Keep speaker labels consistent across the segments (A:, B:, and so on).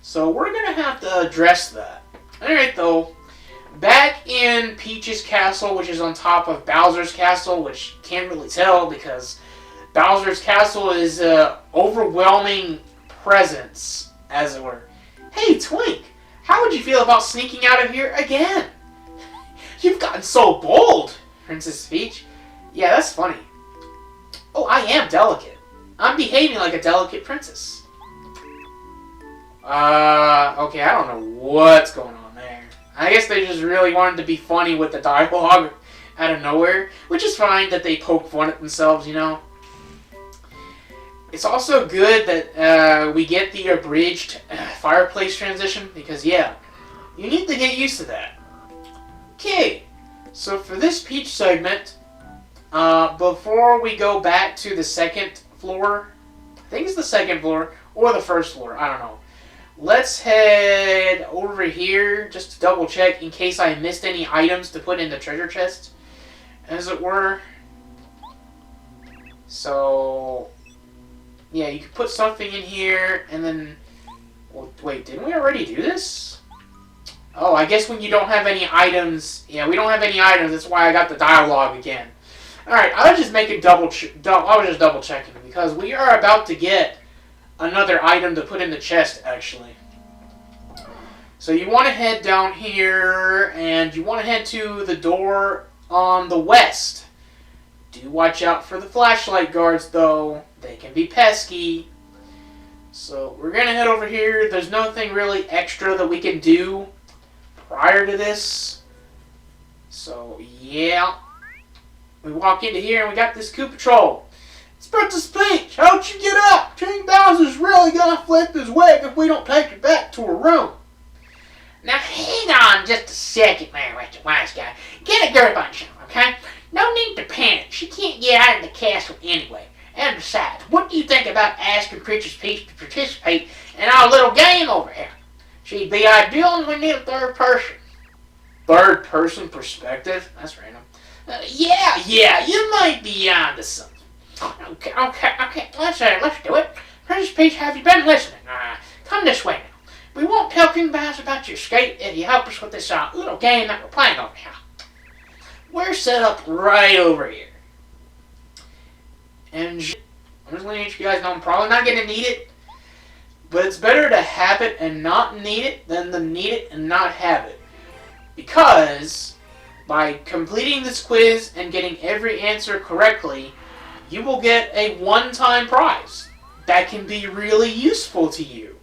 A: So we're gonna have to address that. Alright though, back in Peach's castle, which is on top of Bowser's castle, which you can't really tell because Bowser's castle is a overwhelming presence, as it were. Hey Twink, how would you feel about sneaking out of here again? You've gotten so bold, Princess Peach. Yeah, that's funny. Oh, I am delicate. I'm behaving like a delicate princess. Okay, I don't know what's going on there. I guess they just really wanted to be funny with the dialogue out of nowhere, which is fine that they poke fun at themselves, you know. It's also good that we get the abridged fireplace transition, because yeah, you need to get used to that. Okay, so for this Peach segment, before we go back to the second floor, I think it's the second floor, or the first floor, I don't know. Let's head over here just to double check in case I missed any items to put in the treasure chest, as it were. So, yeah, you could put something in here, and then... Well, wait, didn't we already do this? Oh, I guess when you don't have any items... Yeah, we don't have any items, that's why I got the dialogue again. Alright, I was just making I was just double checking, because we are about to get another item to put in the chest, actually. So you want to head down here, and you want to head to the door on the west. Do watch out for the flashlight guards, though. They can be pesky. So we're going to head over here. There's nothing really extra that we can do prior to this. So, yeah. We walk into here, and we got this Koopa Patrol. It's Princess Peach! How'd you get up? King Bowser's really gonna flip his wig if we don't take her back to her room. Now hang on just a second there, Mr. Wise Guy. Get a grip on something, okay? No need to panic. She can't get out of the castle anyway. And besides, what do you think about asking Princess Peach to participate in our little game over here? She'd be ideal and we need a third person. Third person perspective? That's random. Yeah, you might be onto something. Okay, let's do it. Princess Peach, have you been listening? Come this way now. We won't tell King Bowser about your escape if you help us with this little game that we're playing over here. We're set up right over here. And I'm just going to let you guys know I'm probably not going to need it, but it's better to have it and not need it than to need it and not have it. Because by completing this quiz and getting every answer correctly, you will get a one-time prize that can be really useful to you.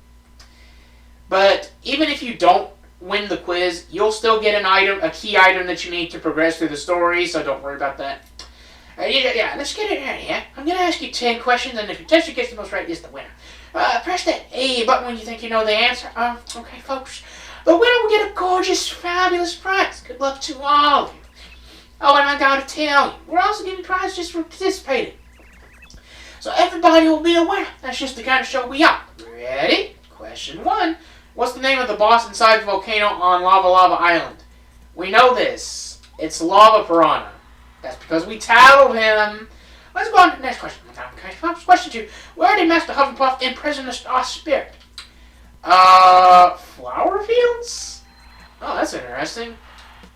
A: But even if you don't win the quiz, you'll still get an item, a key item that you need to progress through the story, so don't worry about that. Yeah, let's get it in here. I'm going to ask you 10 questions, and if your tester gets the most right, is the winner. Press that A button when you think you know the answer. Okay, folks. The winner will get a gorgeous, fabulous prize. Good luck to all of you. Oh, and I gotta tell you, we're also giving prizes just for participating. So everybody will be a winner. That's just the kind of show we are. Ready? Question 1. What's the name of the boss inside the volcano on Lava Lava Island? We know this. It's Lava Piranha. That's because we tattled him. Let's go on to the next question. Question 2. Where did Master Hufflepuff imprison the Star Spirit? Flower fields? Oh, that's interesting.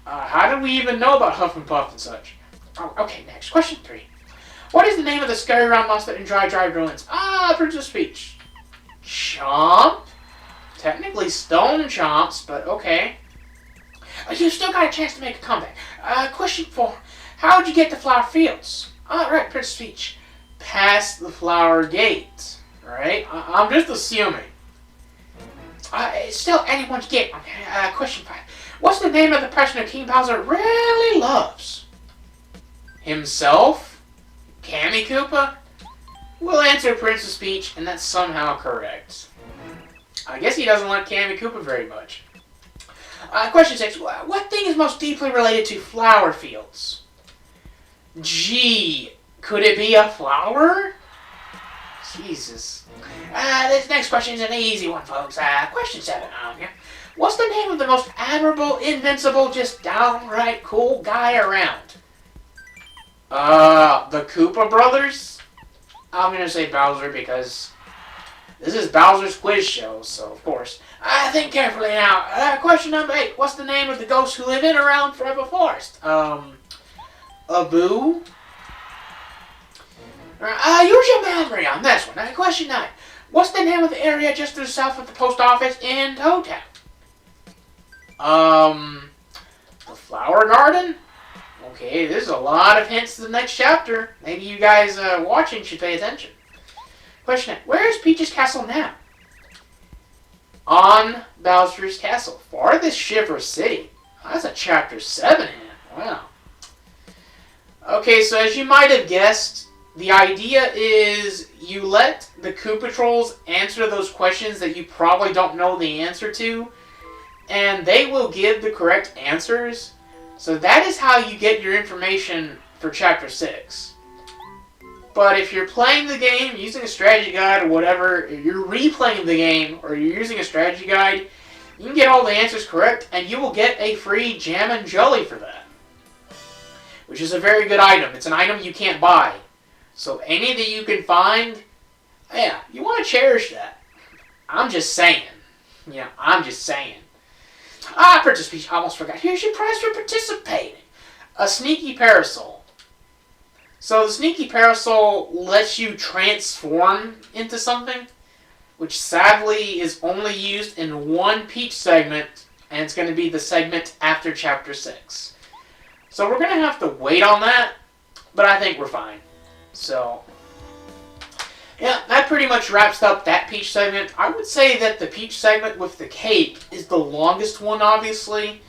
A: How do we even know about Hufflepuff and such? Oh, okay, next. Question 3. What is the name of the scary round monster in Dry Ruins? Princess Peach. Chomp? Technically Stone Chomps, but okay. You still got a chance to make a comeback. Question 4. How would you get to Flower Fields? Right, Princess Peach. Past the Flower Gate. Right? I'm just assuming. It's still anyone's game. Okay, question 5. What's the name of the person that King Bowser really loves? Himself? Kammy Koopa? We'll answer Princess Peach, and that's somehow correct. I guess he doesn't like Kammy Koopa very much. Question 6. What thing is most deeply related to flower fields? Gee, could it be a flower? Jesus. This next question is an easy one, folks. Question 7. What's the name of the most admirable, invincible, just downright cool guy around? The Koopa Brothers? I'm gonna say Bowser because This is Bowser's Quiz Show, so of course. Think carefully now. Question number 8. What's the name of the ghosts who live in around Forever Forest? Abu? Use your memory on this one. Question 9. What's the name of the area just to the south of the post office in Toad Town? The Flower Garden? Okay, there's a lot of hints to the next chapter. Maybe you guys watching should pay attention. Question 8. Where is Peach's castle now? On Bowser's Castle. Farthest Shiver City. That's a chapter 7 hint. Wow. Okay, so as you might have guessed, the idea is you let the Koopa Trolls answer those questions that you probably don't know the answer to, and they will give the correct answers. So that is how you get your information for Chapter 6. But if you're playing the game using a strategy guide or whatever, if you're replaying the game or you're using a strategy guide, you can get all the answers correct, and you will get a free Jam and Jelly for that. Which is a very good item. It's an item you can't buy. So any that you can find, yeah, you want to cherish that. I'm just saying. Yeah, I'm just saying. Princess Peach, I almost forgot. Here's your prize for participating. A Sneaky Parasol. So the Sneaky Parasol lets you transform into something, which sadly is only used in one Peach segment, and it's going to be the segment after Chapter 6. So we're going to have to wait on that, but I think we're fine. So, yeah, that pretty much wraps up that Peach segment. I would say that the Peach segment with the cape is the longest one, obviously.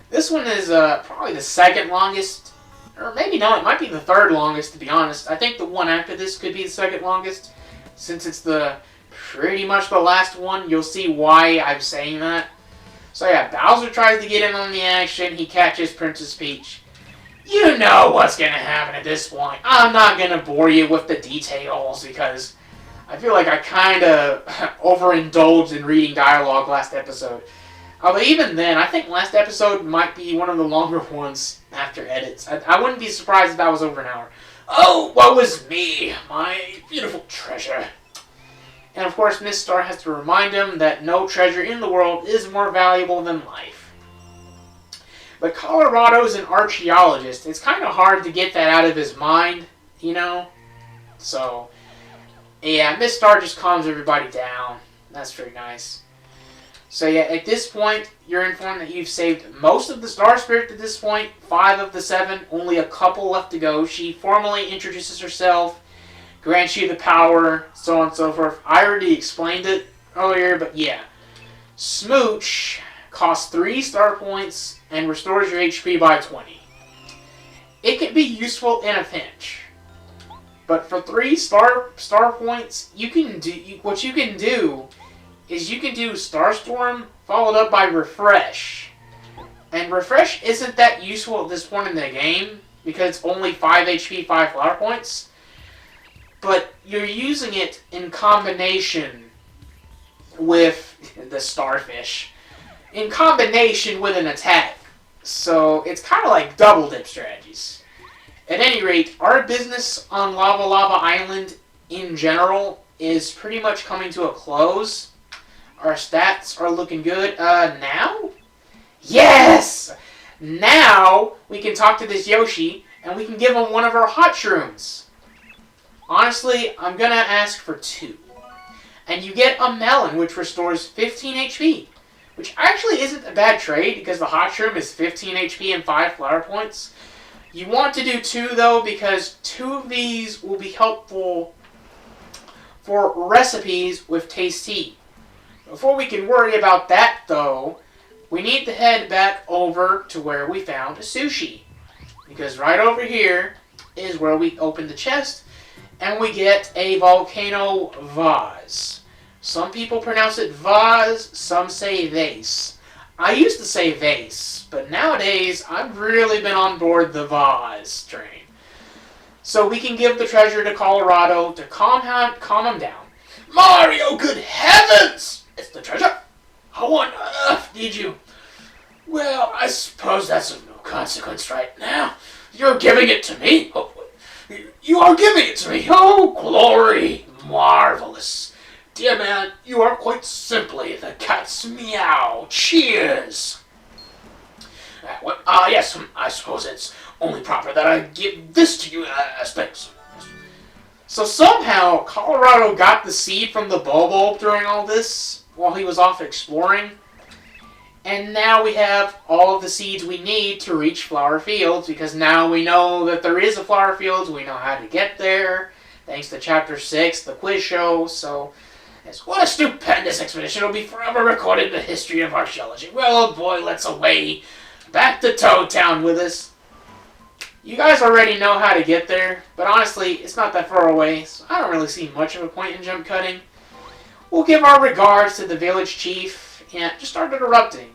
A: This one is probably the second longest, or maybe no, it might be the third longest, to be honest. I think the one after this could be the second longest, since it's pretty much the last one. You'll see why I'm saying that. So yeah, Bowser tries to get in on the action. He catches Princess Peach. You know what's going to happen at this point. I'm not going to bore you with the details because I feel like I kind of overindulged in reading dialogue last episode. Although even then, I think last episode might be one of the longer ones after edits. I wouldn't be surprised if that was over an hour. Oh, woe is me, my beautiful treasure. And of course, Miss Star has to remind him that no treasure in the world is more valuable than life. But Colorado's an archaeologist. It's kind of hard to get that out of his mind, you know? So, yeah, Miss Star just calms everybody down. That's very nice. So yeah, at this point, you're informed that you've saved most of the Star Spirit at this point. 5 of the 7, only a couple left to go. She formally introduces herself, grants you the power, so on and so forth. I already explained it earlier, but yeah. Smooch costs 3 star points and restores your HP by 20. It can be useful in a pinch. But for 3 star points, what you can do is you can do Starstorm followed up by Refresh. And Refresh isn't that useful at this point in the game because it's only 5 HP, 5 flower points. But you're using it in combination with the Starfish. In combination with an attack. So it's kind of like double dip strategies. At any rate, our business on Lava Lava Island in general is pretty much coming to a close. Our stats are looking good. Now? Yes! Now we can talk to this Yoshi and we can give him one of our hot shrooms. Honestly, I'm going to ask for 2. And you get a melon which restores 15 HP. Which actually isn't a bad trade because the hot shroom is 15 HP and 5 flower points. You want to do 2 though because 2 of these will be helpful for recipes with Tasty. Before we can worry about that though, we need to head back over to where we found sushi. Because right over here is where we open the chest and we get a volcano vase. Some people pronounce it vase, some say vase. I used to say vase, but nowadays I've really been on board the vase train. So we can give the treasure to Colorado to calm him down. Mario, good heavens! It's the treasure. How on earth did you? Well, I suppose that's of no consequence right now. You're giving it to me? Oh, you are giving it to me. Oh, glory. Marvelous. Dear man, you are quite simply the cat's meow. Cheers! Yes, I suppose it's only proper that I give this to you as thanks. So somehow, Colorado got the seed from the Bulb during all this, while he was off exploring. And now we have all of the seeds we need to reach Flower Fields, because now we know that there is a Flower Fields, we know how to get there, thanks to Chapter 6, the quiz show, so... Yes, what a stupendous expedition! It'll be forever recorded in the history of archaeology. Well, old boy, let's away back to Toad Town with us. You guys already know how to get there, but honestly, it's not that far away, so I don't really see much of a point in jump cutting. We'll give our regards to the village chief, and just started erupting.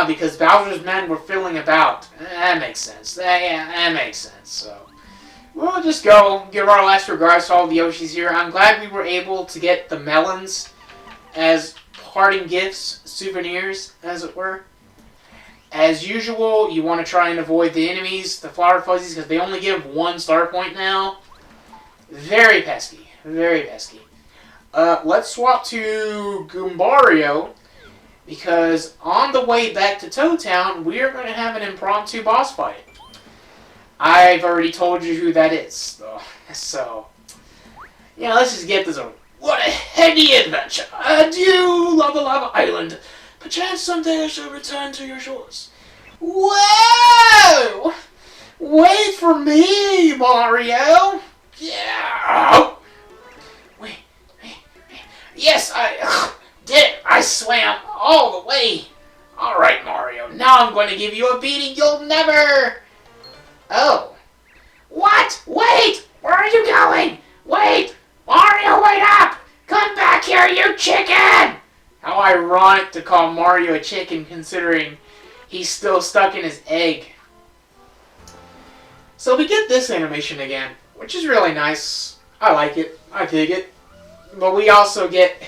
A: Because Bowser's men were filling about. That makes sense. That makes sense, so... We'll just go, give our last regards to all the Yoshis here. I'm glad we were able to get the melons as parting gifts, souvenirs, as it were. As usual, you want to try and avoid the enemies, the Flower Fuzzies, because they only give 1 star point now. Very pesky. Very pesky. Let's swap to Goombario, because on the way back to Toad Town, we are going to have an impromptu boss fight. I've already told you who that is, though. So, yeah, let's just get this over. What a heady adventure! Adieu, Lava Lava Island. Perchance someday I shall return to your shores. Whoa! Wait for me, Mario! Yeah! Wait. Yes, I did it! I swam all the way! Alright, Mario, now I'm going to give you a beating you'll never... Oh. What? Wait! Where are you going? Wait! Mario, wait up! Come back here, you chicken! How ironic to call Mario a chicken considering he's still stuck in his egg. So we get this animation again, which is really nice. I like it. I dig it. But we also get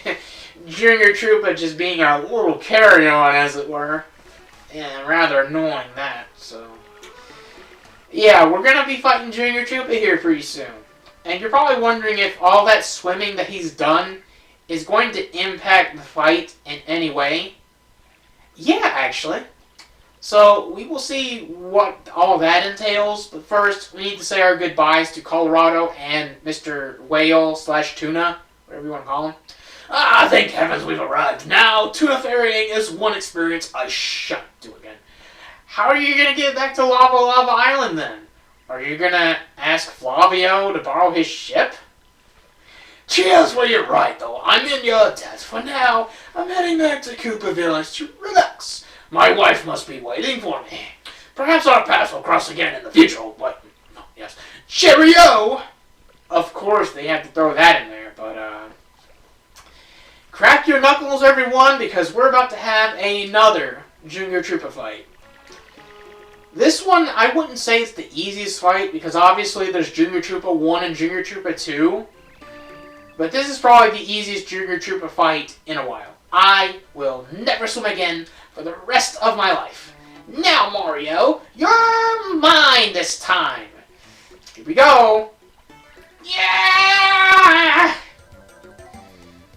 A: Junior Troopa just being a little carry-on, as it were. And rather annoying that, so... Yeah, we're going to be fighting Junior Troopa here pretty soon. And you're probably wondering if all that swimming that he's done is going to impact the fight in any way. Yeah, actually. So, we will see what all that entails. But first, we need to say our goodbyes to Colorado and Mr. Whale/Tuna, whatever you want to call him. Thank heavens we've arrived. Now, tuna ferrying is one experience I shan't do again. How are you going to get back to Lava Lava Island, then? Are you going to ask Flavio to borrow his ship? Cheers, well, you're right, though. I'm in your debt. For now, I'm heading back to Koopa Village to relax. My wife must be waiting for me. Perhaps our paths will cross again in the future, but... No, yes. Cheerio! Of course, they have to throw that in there, but, crack your knuckles, everyone, because we're about to have another Junior Troopa fight. This one, I wouldn't say it's the easiest fight, because obviously there's Junior Troopa 1 and Junior Troopa 2. But this is probably the easiest Junior Troopa fight in a while. I will never swim again for the rest of my life. Now, Mario, you're mine this time. Here we go. Yeah!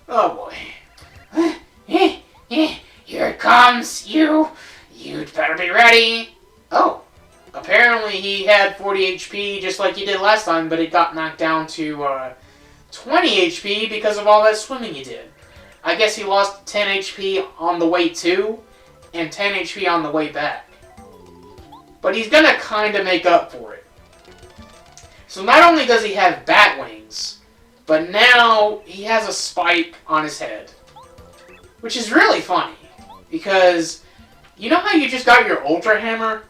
A: Oh, boy. Here it comes, you. You'd better be ready. Oh, apparently he had 40 HP just like he did last time, but it got knocked down to 20 HP because of all that swimming he did. I guess he lost 10 HP on the way to, and 10 HP on the way back. But he's gonna kind of make up for it. So not only does he have bat wings, but now he has a spike on his head. Which is really funny, because you know how you just got your Ultra Hammer?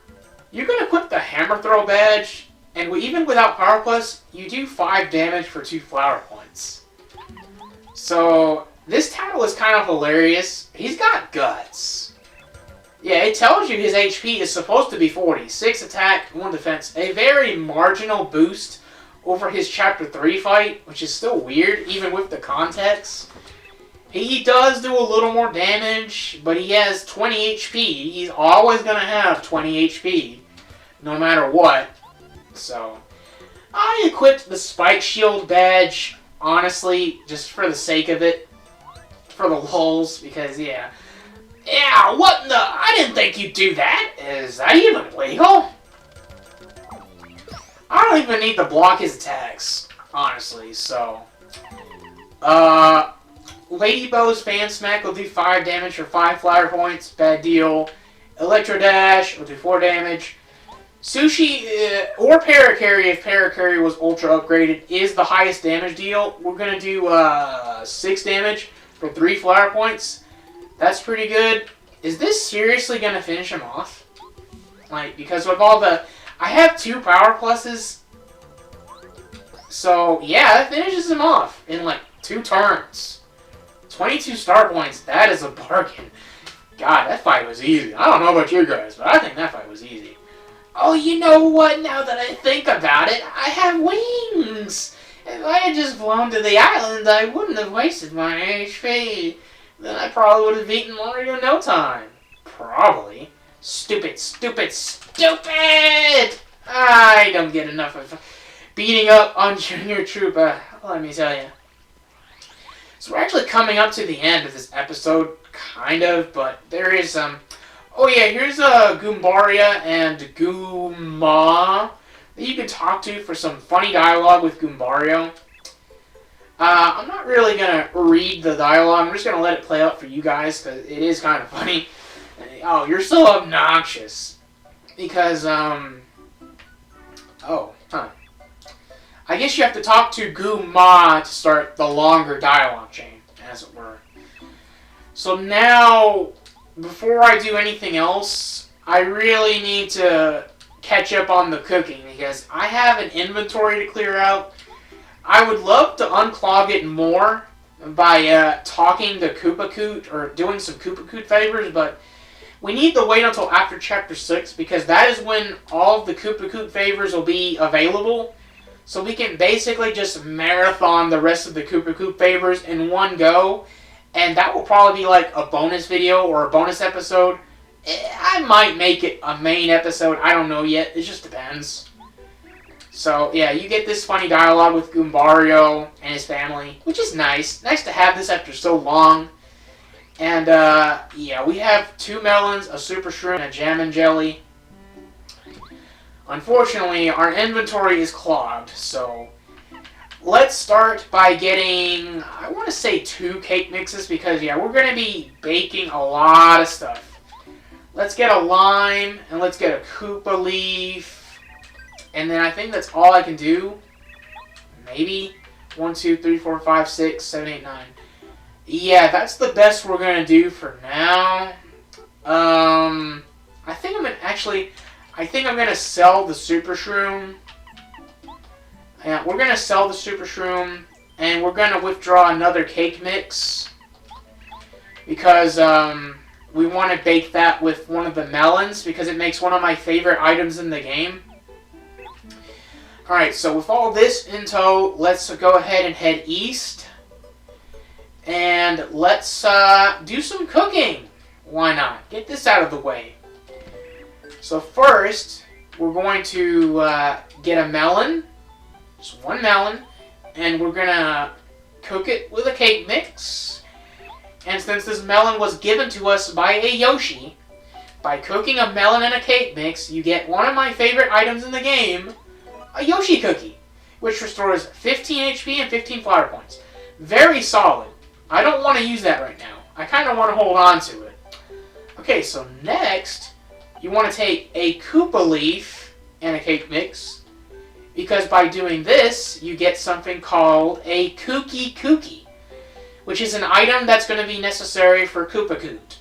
A: You can equip the Hammer Throw badge, and even without Power Plus, you do 5 damage for 2 flower points. So, this title is kind of hilarious. He's got guts. Yeah, it tells you his HP is supposed to be 40. 6 attack, 1 defense. A very marginal boost over his Chapter 3 fight, which is still weird, even with the context. He does do a little more damage, but he has 20 HP. He's always going to have 20 HP, no matter what. So, I equipped the Spike Shield badge honestly, just for the sake of it, for the lulz, because yeah. Yeah, what in the... I didn't think you'd do that. Is that even legal? I don't even need to block his attacks, honestly, so... Ladybow's Fan Smack will do 5 damage for 5 flower points. Bad deal. Electro Dash will do 4 damage. Sushi, or Parakarry, if Parakarry was ultra upgraded, is the highest damage deal. We're going to do 6 damage for 3 flower points. That's pretty good. Is this seriously going to finish him off? Like, because with all the... I have 2 power pluses. So, yeah, that finishes him off in, like, 2 turns. 22 star points. That is a bargain. God, that fight was easy. I don't know about you guys, but I think that fight was easy. Oh, you know what? Now that I think about it, I have wings. If I had just flown to the island, I wouldn't have wasted my HP. Then I probably would have beaten Mario in no time. Probably. Stupid, stupid, stupid! I don't get enough of beating up on Junior Troopa, let me tell you. So we're actually coming up to the end of this episode, kind of, but there is oh yeah, here's Goombaria and Goomba that you can talk to for some funny dialogue with Goombario. I'm not really going to read the dialogue, I'm just going to let it play out for you guys, because it is kind of funny. Oh, you're so obnoxious. Because, oh, huh. I guess you have to talk to Goomba to start the longer dialogue chain, as it were. So now, before I do anything else, I really need to catch up on the cooking, because I have an inventory to clear out. I would love to unclog it more by talking to Koopacoot, or doing some Koopacoot favors, but we need to wait until after Chapter 6, because that is when all of the Koopacoot favors will be available. So we can basically just marathon the rest of the Koopacoot favors in one go. And that will probably be like a bonus video or a bonus episode. I might make it a main episode. I don't know yet. It just depends. So, yeah, you get this funny dialogue with Goombario and his family, which is nice. Nice to have this after so long. And, yeah, we have 2 melons, a Super Shroom, and a Jam and Jelly. Unfortunately, our inventory is clogged, so let's start by getting, I want to say 2 cake mixes, because, yeah, we're going to be baking a lot of stuff. Let's get a lime, and let's get a Koopa leaf, and then I think that's all I can do. Maybe 1, 2, 3, 4, 5, 6, 7, 8, 9. Yeah, that's the best we're going to do for now. I think I'm going to sell the Super Shroom. Yeah, we're going to sell the Super Shroom, and we're going to withdraw another cake mix, because we want to bake that with one of the melons, because it makes one of my favorite items in the game. Alright, so with all this in tow, let's go ahead and head east, and let's do some cooking. Why not? Get this out of the way. So first, we're going to get a melon. Just 1 melon, and we're gonna cook it with a cake mix. And since this melon was given to us by a Yoshi, by cooking a melon in a cake mix, you get one of my favorite items in the game, a Yoshi cookie, which restores 15 HP and 15 flower points. Very solid. I don't want to use that right now. I kind of want to hold on to it. Okay, so next, you want to take a Koopa leaf and a cake mix, because by doing this, you get something called a Kooky Kooky, which is an item that's going to be necessary for Koopacoot.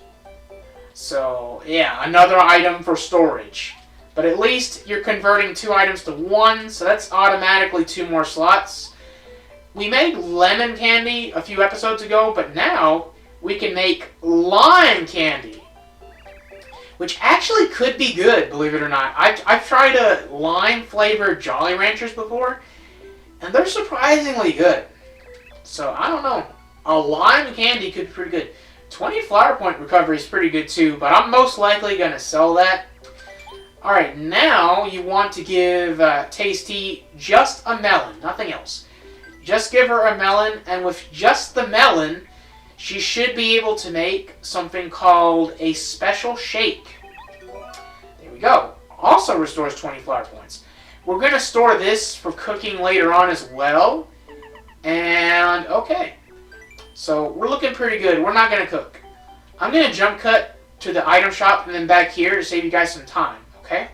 A: So, yeah, another item for storage. But at least you're converting 2 items to 1, so that's automatically 2 more slots. We made lemon candy a few episodes ago, but now we can make lime candy, which actually could be good, believe it or not. I've tried a lime-flavored Jolly Ranchers before, and they're surprisingly good. So, I don't know. A lime candy could be pretty good. 20 flower point recovery is pretty good too, but I'm most likely going to sell that. Alright, now you want to give Tasty just a melon, nothing else. Just give her a melon, and with just the melon, she should be able to make something called a special shake. There we go. Also restores 20 flower points. We're going to store this for cooking later on as well. And, okay. So, we're looking pretty good. We're not going to cook. I'm going to jump cut to the item shop and then back here to save you guys some time, okay?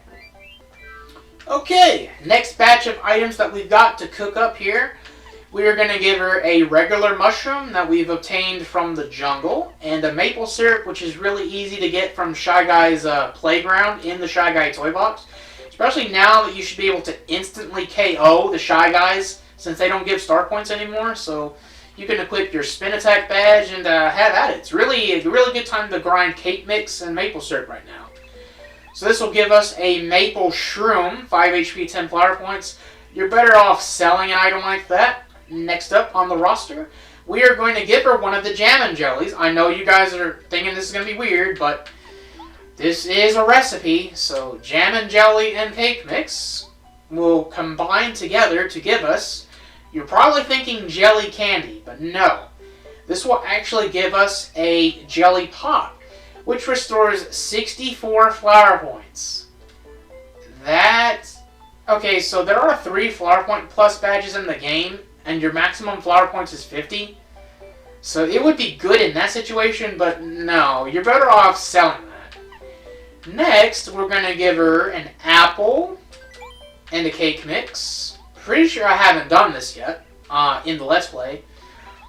A: Okay, next batch of items that we've got to cook up here. We are going to give her a regular mushroom that we've obtained from the jungle, and a maple syrup, which is really easy to get from Shy Guy's playground in the Shy Guy toy box. Especially now that you should be able to instantly KO the Shy Guys, since they don't give star points anymore. So you can equip your spin attack badge and have at it. It's really a really good time to grind cake mix and maple syrup right now. So this will give us a maple shroom, 5 HP, 10 flower points. You're better off selling an item like that. Next up on the roster, we are going to give her one of the Jammin' Jellies. I know you guys are thinking this is going to be weird, but this is a recipe. So Jammin' Jelly and cake mix will combine together to give us, you're probably thinking jelly candy, but no. This will actually give us a jelly pop, which restores 64 flower points. Okay, so there are 3 flower point plus badges in the game, and your maximum flower points is 50. So it would be good in that situation, but no, you're better off selling that. Next, we're going to give her an apple and a cake mix. Pretty sure I haven't done this yet in the Let's Play.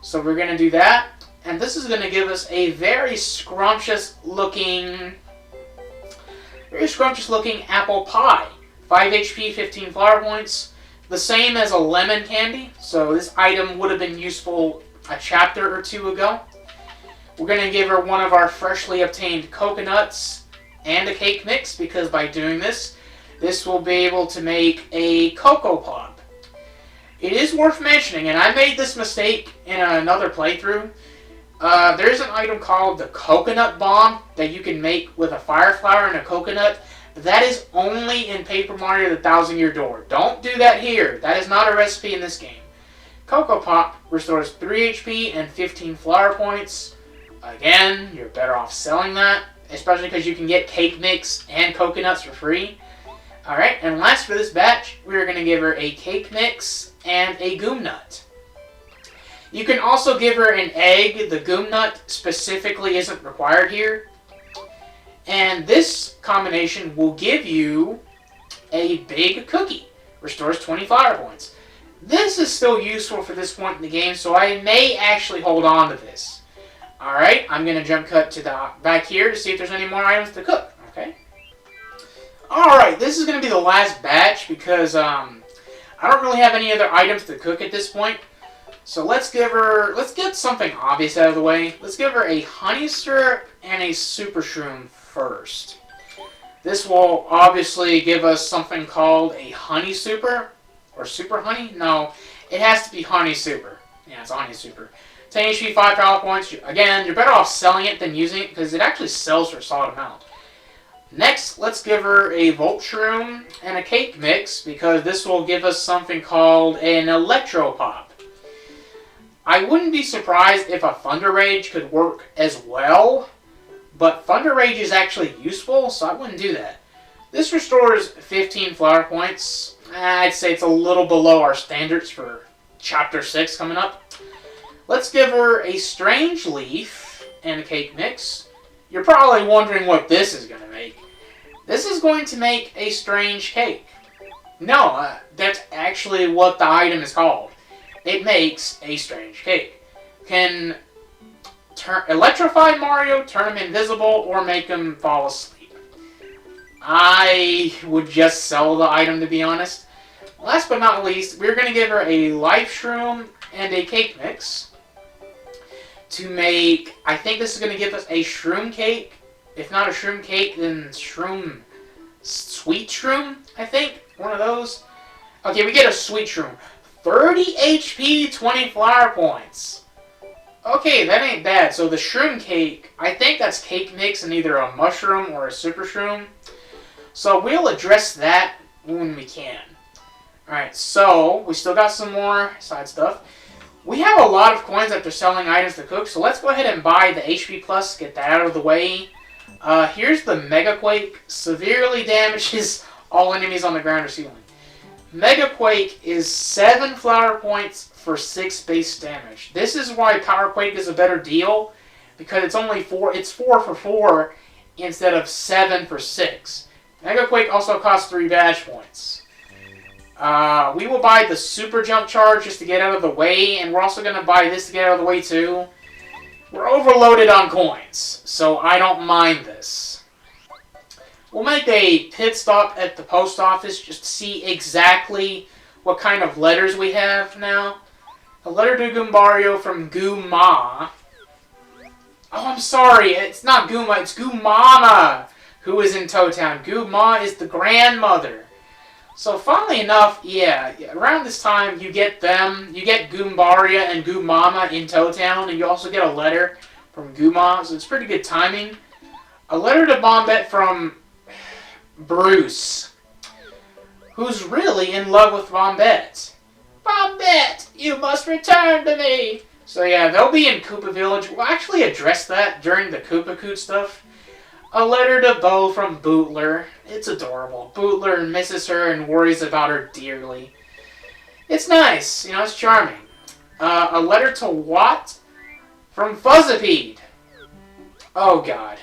A: So we're going to do that. And this is going to give us a very scrumptious looking apple pie. 5 HP, 15 flower points. The same as a lemon candy. So this item would have been useful a chapter or 2 ago. We're going to give her one of our freshly obtained coconuts and a cake mix, because by doing this, this will be able to make a Cocoa Pop. It is worth mentioning, and I made this mistake in another playthrough. There's an item called the Coconut Bomb that you can make with a fire flower and a coconut. But that is only in Paper Mario: The Thousand Year Door. Don't do that here. That is not a recipe in this game. Cocoa Pop restores 3 HP and 15 flower points. Again, you're better off selling that, especially because you can get cake mix and coconuts for free. Alright, and last for this batch, we're going to give her a cake mix and a Goom Nut. You can also give her an egg. The Goom Nut specifically isn't required here. And this combination will give you a big cookie. Restores 20 flower points. This is still useful for this point in the game, so I may actually hold on to this. Alright, I'm going to jump cut to the back here to see if there's any more items to cook. Okay. Alright, this is going to be the last batch because I don't really have any other items to cook at this point. So let's get something obvious out of the way. Let's give her a honey syrup and a super shroom first. This will obviously give us something called a honey super, or super honey? No, it has to be honey super. Yeah, it's honey super. 10 HP, 5 power points. Again, you're better off selling it than using it because it actually sells for a solid amount. Next, let's give her a Volt Shroom and a cake mix because this will give us something called an Electro Pop. I wouldn't be surprised if a Thunder Rage could work as well, but Thunder Rage is actually useful, so I wouldn't do that. This restores 15 flower points. I'd say it's a little below our standards for Chapter 6 coming up. Let's give her a Strange Leaf and a cake mix. You're probably wondering what this is going to make. This is going to make a strange cake. No, that's actually what the item is called. It makes a strange cake. Can electrify Mario, turn him invisible, or make him fall asleep. I would just sell the item, to be honest. Last but not least, we're going to give her a Life Shroom and a cake mix to make, I think this is going to give us a shroom cake. If not a shroom cake, then shroom, sweet shroom, I think. One of those. Okay, we get a sweet shroom. 30 HP, 20 flower points. Okay, that ain't bad. So the shroom cake, I think that's cake mix in either a mushroom or a super shroom. So we'll address that when we can. Alright, so we still got some more side stuff. We have a lot of coins that they're selling items to cook, so let's go ahead and buy the HP Plus, get that out of the way. Here's the Mega Quake. Severely damages all enemies on the ground or ceiling. Mega Quake is 7 flower points for 6 base damage. This is why Power Quake is a better deal, because it's only 4. It's 4 for 4 instead of 7 for 6. Mega Quake also costs 3 badge points. We will buy the Super Jump Charge just to get out of the way, and we're also going to buy this to get out of the way too. We're overloaded on coins, so I don't mind this. We'll make a pit stop at the post office just to see exactly what kind of letters we have now. A letter to Goombario from Goomma. Oh, I'm sorry, it's not Goomba, it's Goomama, who is in Toad Town. Goomma is the grandmother. So, funnily enough, yeah, around this time, you get them. You get Goombaria and Goomama in Toad Town, and you also get a letter from Goomma, so it's pretty good timing. A letter to Bombette from Bruce, who's really in love with Bombette. Bombette, you must return to me! So yeah, they'll be in Koopa Village. We'll actually address that during the Koopa Koot stuff. A letter to Bo from Bootler. It's adorable. Bootler misses her and worries about her dearly. It's nice. You know, it's charming. A letter to Watt from Fuzzipede. Oh, God.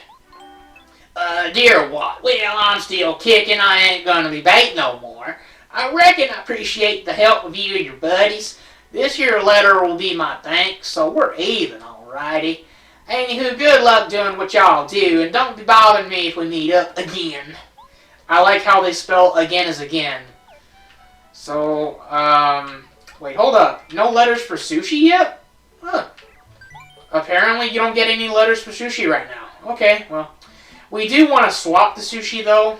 A: Dear Watt, well, I'm still kicking. I ain't gonna be bait no more. I reckon I appreciate the help of you and your buddies. This here letter will be my thanks, so we're even, alrighty. Anywho, good luck doing what y'all do, and don't be bothering me if we meet up again. I like how they spell again as again. So, wait, hold up. No letters for sushi yet? Huh. Apparently you don't get any letters for sushi right now. Okay, well. We do want to swap the sushi, though.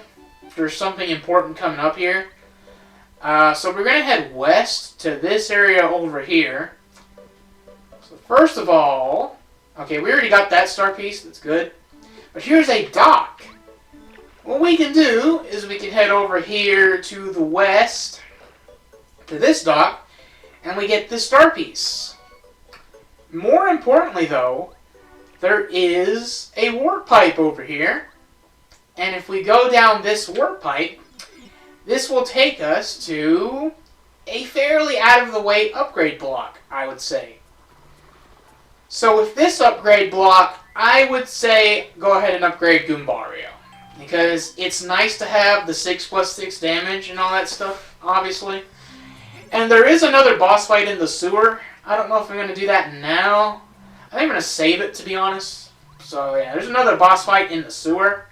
A: There's something important coming up here. So we're going to head west to this area over here. So first of all... Okay, we already got that star piece. That's good. But here's a dock. What we can do is we can head over here to the west, to this dock, and we get this star piece. More importantly, though, there is a warp pipe over here. And if we go down this warp pipe, this will take us to a fairly out-of-the-way upgrade block, I would say. So with this upgrade block, I would say go ahead and upgrade Goombario. Because it's nice to have the 6+6 damage and all that stuff, obviously. And there is another boss fight in the sewer. I don't know if I'm going to do that now. I think I'm going to save it, to be honest. So yeah, there's another boss fight in the sewer.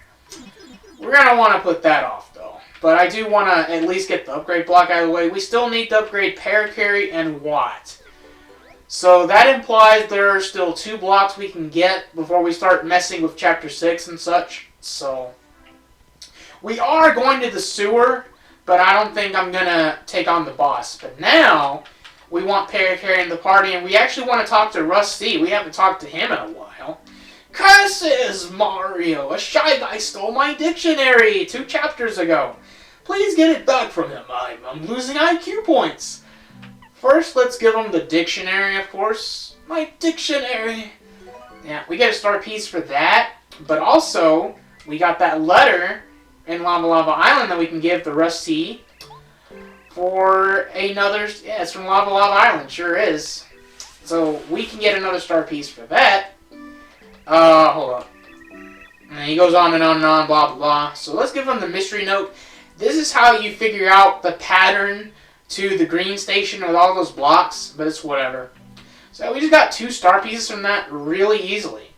A: We're going to want to put that off, though. But I do want to at least get the upgrade block out of the way. We still need to upgrade Parakarry and Watt. So that implies there are still 2 blocks we can get before we start messing with Chapter 6 and such. So we are going to the sewer, but I don't think I'm going to take on the boss. But now we want Parakarry in the party, and we actually want to talk to Rusty. We haven't talked to him in a while. Curses, Mario! A Shy Guy stole my dictionary 2 chapters ago. Please get it back from him. I'm losing IQ points. First, let's give him the dictionary, of course. My dictionary. Yeah, we get a star piece for that. But also, we got that letter in Lava Lava Island that we can give to Rusty for another... Yeah, it's from Lava Lava Island. Sure is. So, we can get another star piece for that. Hold up. And he goes on and on and on, blah, blah, blah. So, let's give him the mystery note. This is how you figure out the pattern to the green station with all those blocks, but it's whatever. So we just got 2 star pieces from that really easily.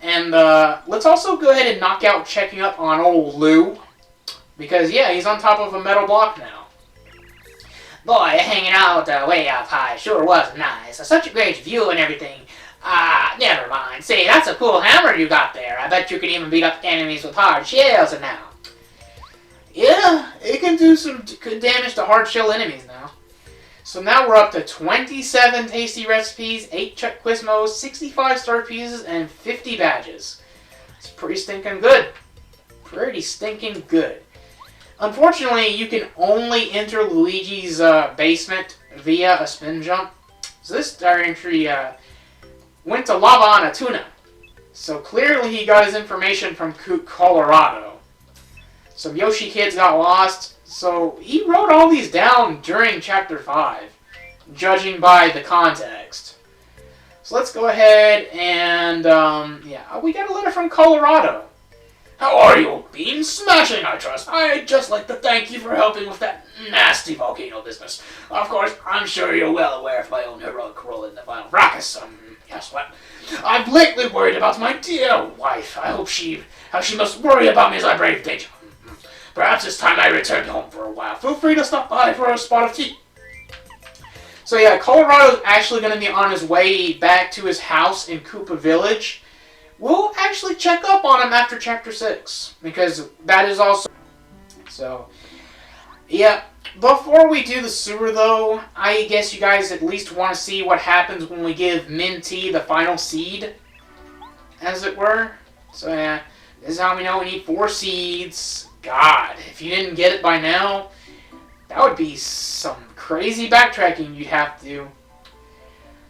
A: And let's also go ahead and knock out checking up on old Lou. Because, yeah, he's on top of a metal block now. Boy, hanging out way up high sure was nice. Such a great view and everything. Never mind. See, that's a cool hammer you got there. I bet you can even beat up enemies with hard shells now. Yeah, it can do some good damage to hard shell enemies now. So now we're up to 27 tasty recipes, 8 Chuck Quizmos, 65 star pieces, and 50 badges. It's pretty stinking good. Pretty stinking good. Unfortunately, you can only enter Luigi's basement via a spin jump. So this diary entry went to Lava on a Tuna. So clearly he got his information from Colorado. Some Yoshi kids got lost, so he wrote all these down during Chapter 5, judging by the context. So let's go ahead and, yeah, we got a letter from Colorado. How are you? Been smashing, I trust. I'd just like to thank you for helping with that nasty volcano business. Of course, I'm sure you're well aware of my own heroic role in the final fracas. Guess what? I've lately worried about my dear wife. I hope how she must worry about me as I brave danger. Perhaps it's time I returned home for a while. Feel free to stop by for a spot of tea. So yeah, Colorado's actually going to be on his way back to his house in Koopa Village. We'll actually check up on him after Chapter 6, because that is also... So, yeah, before we do the sewer though, I guess you guys at least want to see what happens when we give Minty the final seed, as it were. So yeah, this is how we know we need 4 seeds. God, if you didn't get it by now, that would be some crazy backtracking you'd have to do.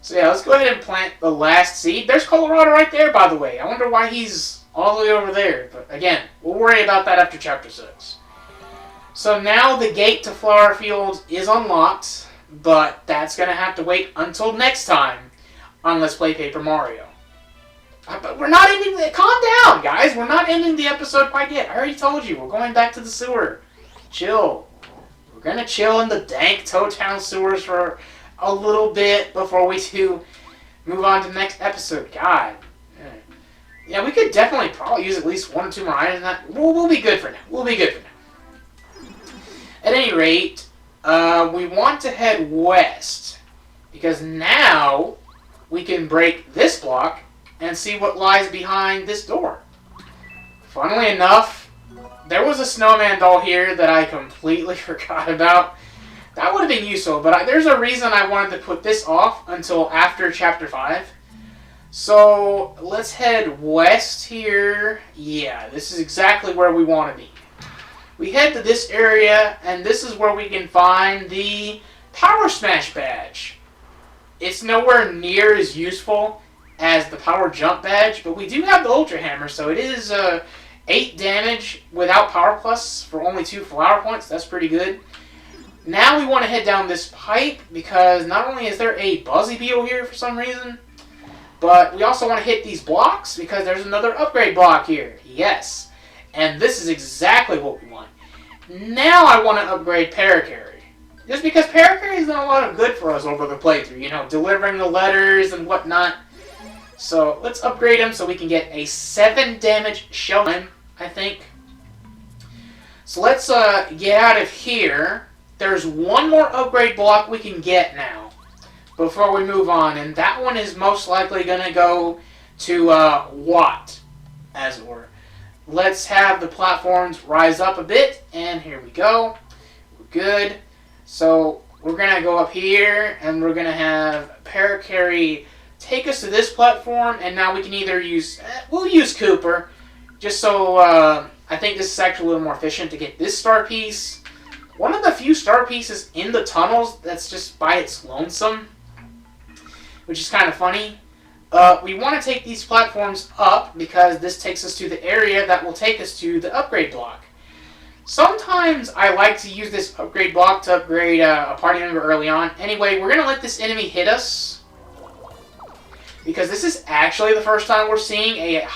A: So yeah, let's go ahead and plant the last seed. There's Colorado right there, by the way. I wonder why he's all the way over there. But again, we'll worry about that after Chapter 6. So now the gate to Flower Field is unlocked, but that's going to have to wait until next time on Let's Play Paper Mario. But we're not ending the... Calm down, guys. We're not ending the episode quite yet. I already told you. We're going back to the sewer. Chill. We're going to chill in the dank Toad Town sewers for a little bit before we move on to the next episode. God. Yeah, we could definitely probably use at least 1 or 2 more items. We'll be good for now. We'll be good for now. At any rate, we want to head west, because now we can break this block and see what lies behind this door. Funnily enough, there was a snowman doll here that I completely forgot about. That would have been useful, but there's a reason I wanted to put this off until after Chapter 5. So, let's head west here. Yeah, this is exactly where we want to be. We head to this area, and this is where we can find the Power Smash badge. It's nowhere near as useful as the Power Jump badge, but we do have the Ultra Hammer, so it is 8 damage without Power Plus for only 2 flower points. That's pretty good. Now we want to head down this pipe, because not only is there a Buzzy Beetle here for some reason, but we also want to hit these blocks, because there's another upgrade block here. Yes. And this is exactly what we want. Now I want to upgrade Parakarry. Just because Parakarry has done a lot of good for us over the playthrough. You know, delivering the letters and whatnot. So let's upgrade him so we can get a 7 damage shell time, I think. So let's get out of here. There's one more upgrade block we can get now before we move on. And that one is most likely going to go to Watt, as it were. Let's have the platforms rise up a bit. And here we go. We're good. So we're going to go up here. And we're going to have Parakarry take us to this platform. And now we can either use... we'll use Kooper. Just so... I think this is actually a little more efficient to get this star piece. One of the few star pieces in the tunnels that's just by its lonesome, which is kind of funny. We want to take these platforms up because this takes us to the area that will take us to the upgrade block. Sometimes I like to use this upgrade block to upgrade a party member early on. Anyway, we're going to let this enemy hit us, because this is actually the first time we're seeing a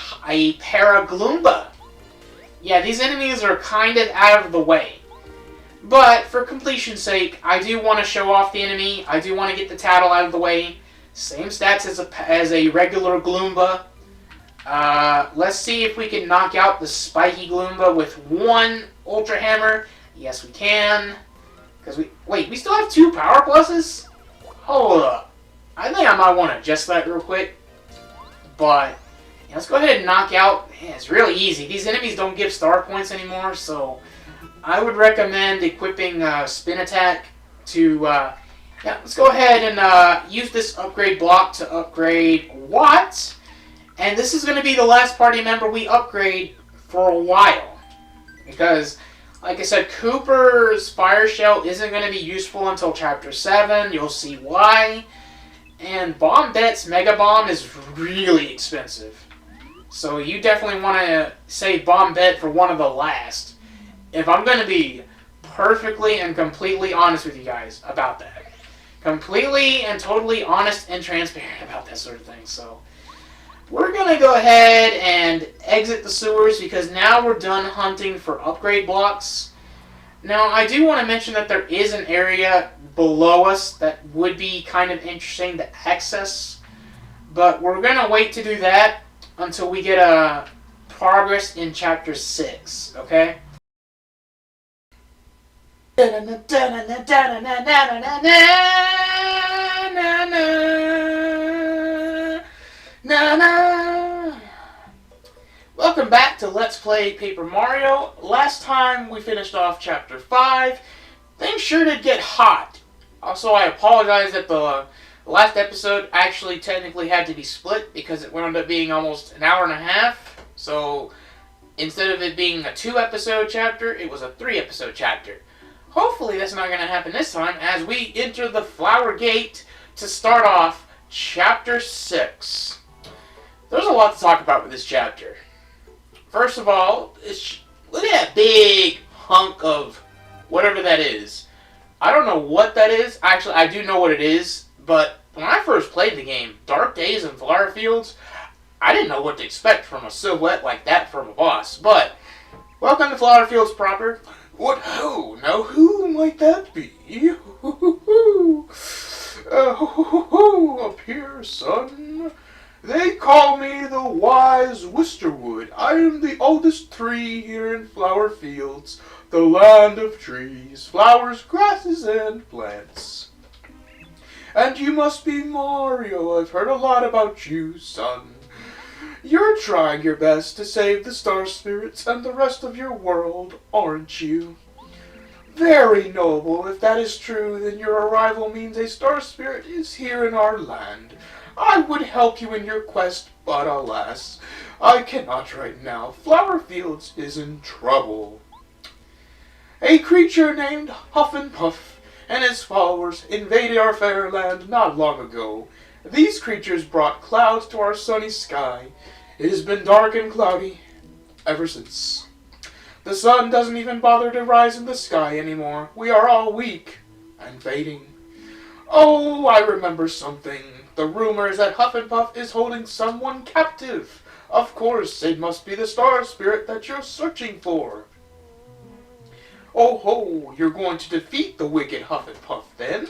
A: Paragloomba. Yeah, these enemies are kind of out of the way. But for completion's sake, I do want to show off the enemy. I do want to get the Tattle out of the way. Same stats as a regular Gloomba. Let's see if we can knock out the spiky Gloomba with 1 Ultra Hammer. Yes, we can. Wait, we still have 2 Power Pluses? Hold up. I think I might want to adjust that real quick. But yeah, let's go ahead and knock out. Man, it's really easy. These enemies don't give star points anymore, so I would recommend equipping Spin Attack to... yeah, let's go ahead and use this upgrade block to upgrade Watt. And this is going to be the last party member we upgrade for a while. Because Like I said, Cooper's Fire Shell isn't going to be useful until Chapter 7. You'll see why. And Bombette's Mega Bomb is really expensive. So you definitely want to save Bombette for one of the last. If I'm going to be perfectly and completely honest with you guys about that. Completely and totally honest and transparent about that sort of thing. So we're going to go ahead and exit the sewers because now we're done hunting for upgrade blocks. Now, I do want to mention that there is an area below us that would be kind of interesting to access. But we're going to wait to do that until we get a progress in Chapter 6, okay? Welcome back to Let's Play Paper Mario. Last time we finished off Chapter 5. Things sure did get hot. Also, I apologize that the last episode actually technically had to be split because it wound up being almost an hour and a half. So, instead of it being a 2-episode chapter, it was a 3-episode chapter. Hopefully that's not going to happen this time as we enter the Flower Gate to start off Chapter 6. There's a lot to talk about with this chapter. First of all, look at that big hunk of whatever that is. I don't know what that is. Actually, I do know what it is, but when I first played the game, Dark Days and Flower Fields, I didn't know what to expect from a silhouette like that from a boss. But welcome to Flower Fields proper. What? Who? Now who might that be? Up here, son. They call me the wise Wisterwood. I am the oldest tree here in Flower Fields, the land of trees, flowers, grasses, and plants. And you must be Mario. I've heard a lot about you, son. You're trying your best to save the Star Spirits and the rest of your world, aren't you? Very noble. If that is true, then your arrival means a Star Spirit is here in our land. I would help you in your quest, but alas, I cannot right now. Flower Fields is in trouble. A creature named Huff and Puff and his followers invaded our fair land not long ago. These creatures brought clouds to our sunny sky. It has been dark and cloudy ever since. The sun doesn't even bother to rise in the sky anymore. We are all weak and fading. Oh, I remember something. The rumor is that Huff and Puff is holding someone captive. Of course, it must be the Star Spirit that you're searching for. Oh ho, you're going to defeat the wicked Huff and Puff then?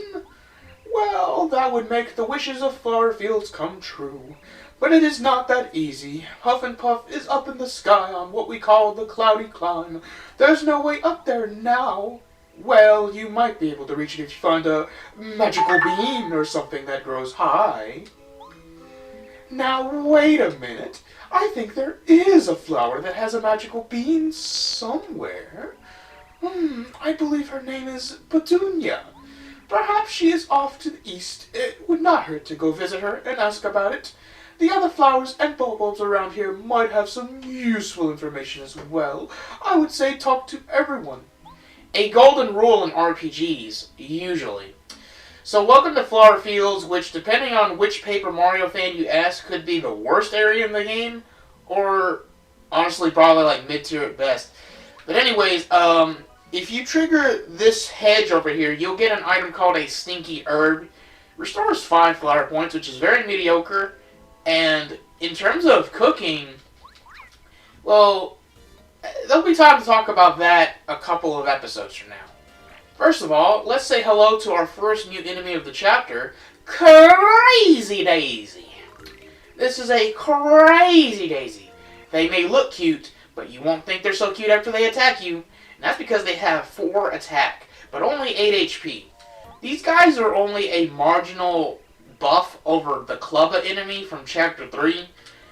A: Well, that would make the wishes of Flower Fields come true. But it is not that easy. Huff and Puff is up in the sky on what we call the Cloudy Climb. There's no way up there now. Well, you might be able to reach it if you find a magical bean or something that grows high. Now, wait a minute. I think there is a flower that has a magical bean somewhere. I believe her name is Petunia. Perhaps she is off to the east. It would not hurt to go visit her and ask about it. The other flowers and bulbs around here might have some useful information as well. I would say talk to everyone. A golden rule in RPGs, usually. So welcome to Flower Fields, which, depending on which Paper Mario fan you ask, could be the worst area in the game, or honestly probably like mid-tier at best. But anyways, if you trigger this hedge over here, you'll get an item called a Stinky Herb. Restores 5 flower points, which is very mediocre. And in terms of cooking, well, there'll be time to talk about that a couple of episodes from now. First of all, let's say hello to our first new enemy of the chapter, Crazy Daisy. This is a Crazy Daisy. They may look cute, but you won't think they're so cute after they attack you. And that's because they have 4 attack, but only 8 HP. These guys are only a marginal buff over the Clubba enemy from Chapter 3.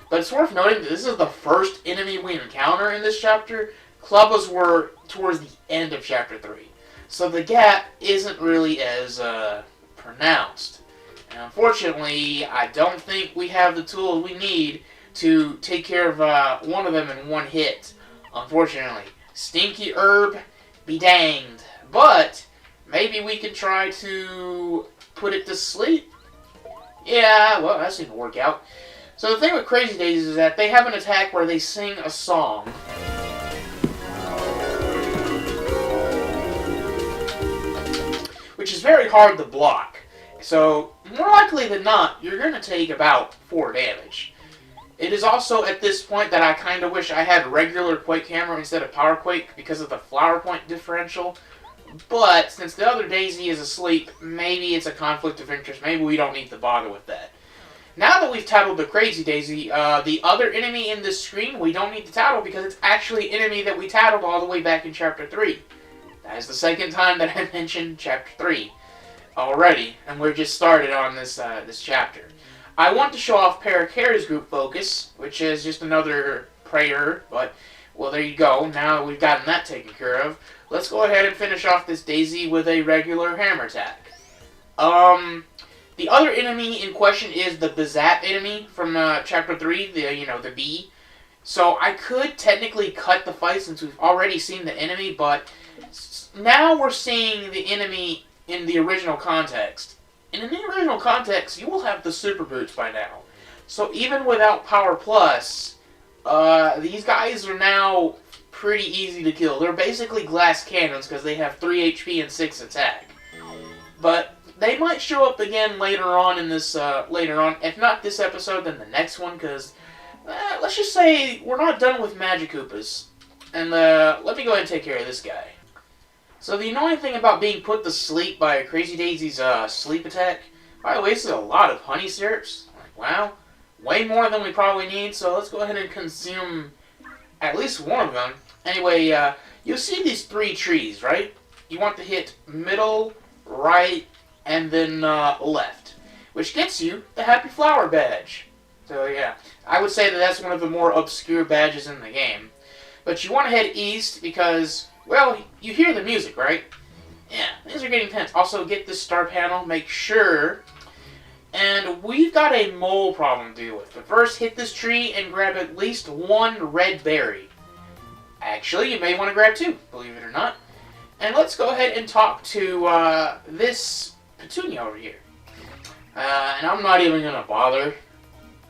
A: But it's worth noting that this is the first enemy we encounter in this chapter. Clubbas were towards the end of Chapter 3. So the gap isn't really as pronounced. And unfortunately, I don't think we have the tools we need to take care of one of them in one hit. Unfortunately. Stinky Herb be danged. But maybe we can try to put it to sleep. Yeah, well, that seemed to work out. So the thing with Crazy Daisy is that they have an attack where they sing a song. Which is very hard to block. So, more likely than not, you're going to take about 4 damage. It is also at this point that I kind of wish I had regular Quake Hammer instead of Power Quake because of the flower point differential. But, since the other Daisy is asleep, maybe it's a conflict of interest. Maybe we don't need to bother with that. Now that we've tattled the Crazy Daisy, the other enemy in this screen, we don't need to tattle because it's actually an enemy that we tattled all the way back in Chapter 3. That is the second time that I mentioned Chapter 3 already, and we're just started on this this chapter. I want to show off Parakarry's group focus, which is just another prayer, but, well, there you go. Now that we've gotten that taken care of, let's go ahead and finish off this Daisy with a regular hammer attack. The other enemy in question is the Bizap enemy from Chapter 3, the bee. So I could technically cut the fight since we've already seen the enemy, but now we're seeing the enemy in the original context. And in the original context, you will have the Super Boots by now. So even without Power Plus, these guys are now pretty easy to kill. They're basically glass cannons because they have 3 HP and 6 attack. But they might show up again later on in this, if not this episode, then the next one, because, let's just say we're not done with Magic Koopas. And, let me go ahead and take care of this guy. So the annoying thing about being put to sleep by Crazy Daisy's, sleep attack, I wasted a lot of honey syrups. Like, wow, way more than we probably need, so let's go ahead and consume at least one of them. Anyway, you'll see these 3 trees, right? You want to hit middle, right, and then left, which gets you the Happy Flower badge. So yeah, I would say that that's one of the more obscure badges in the game. But you want to head east because, well, you hear the music, right? Yeah, things are getting tense. Also, get this star panel, make sure. And we've got a mole problem to deal with. But first, hit this tree and grab at least 1 red berry. Actually, you may want to grab 2, believe it or not. And let's go ahead and talk to this Petunia over here. And I'm not even going to bother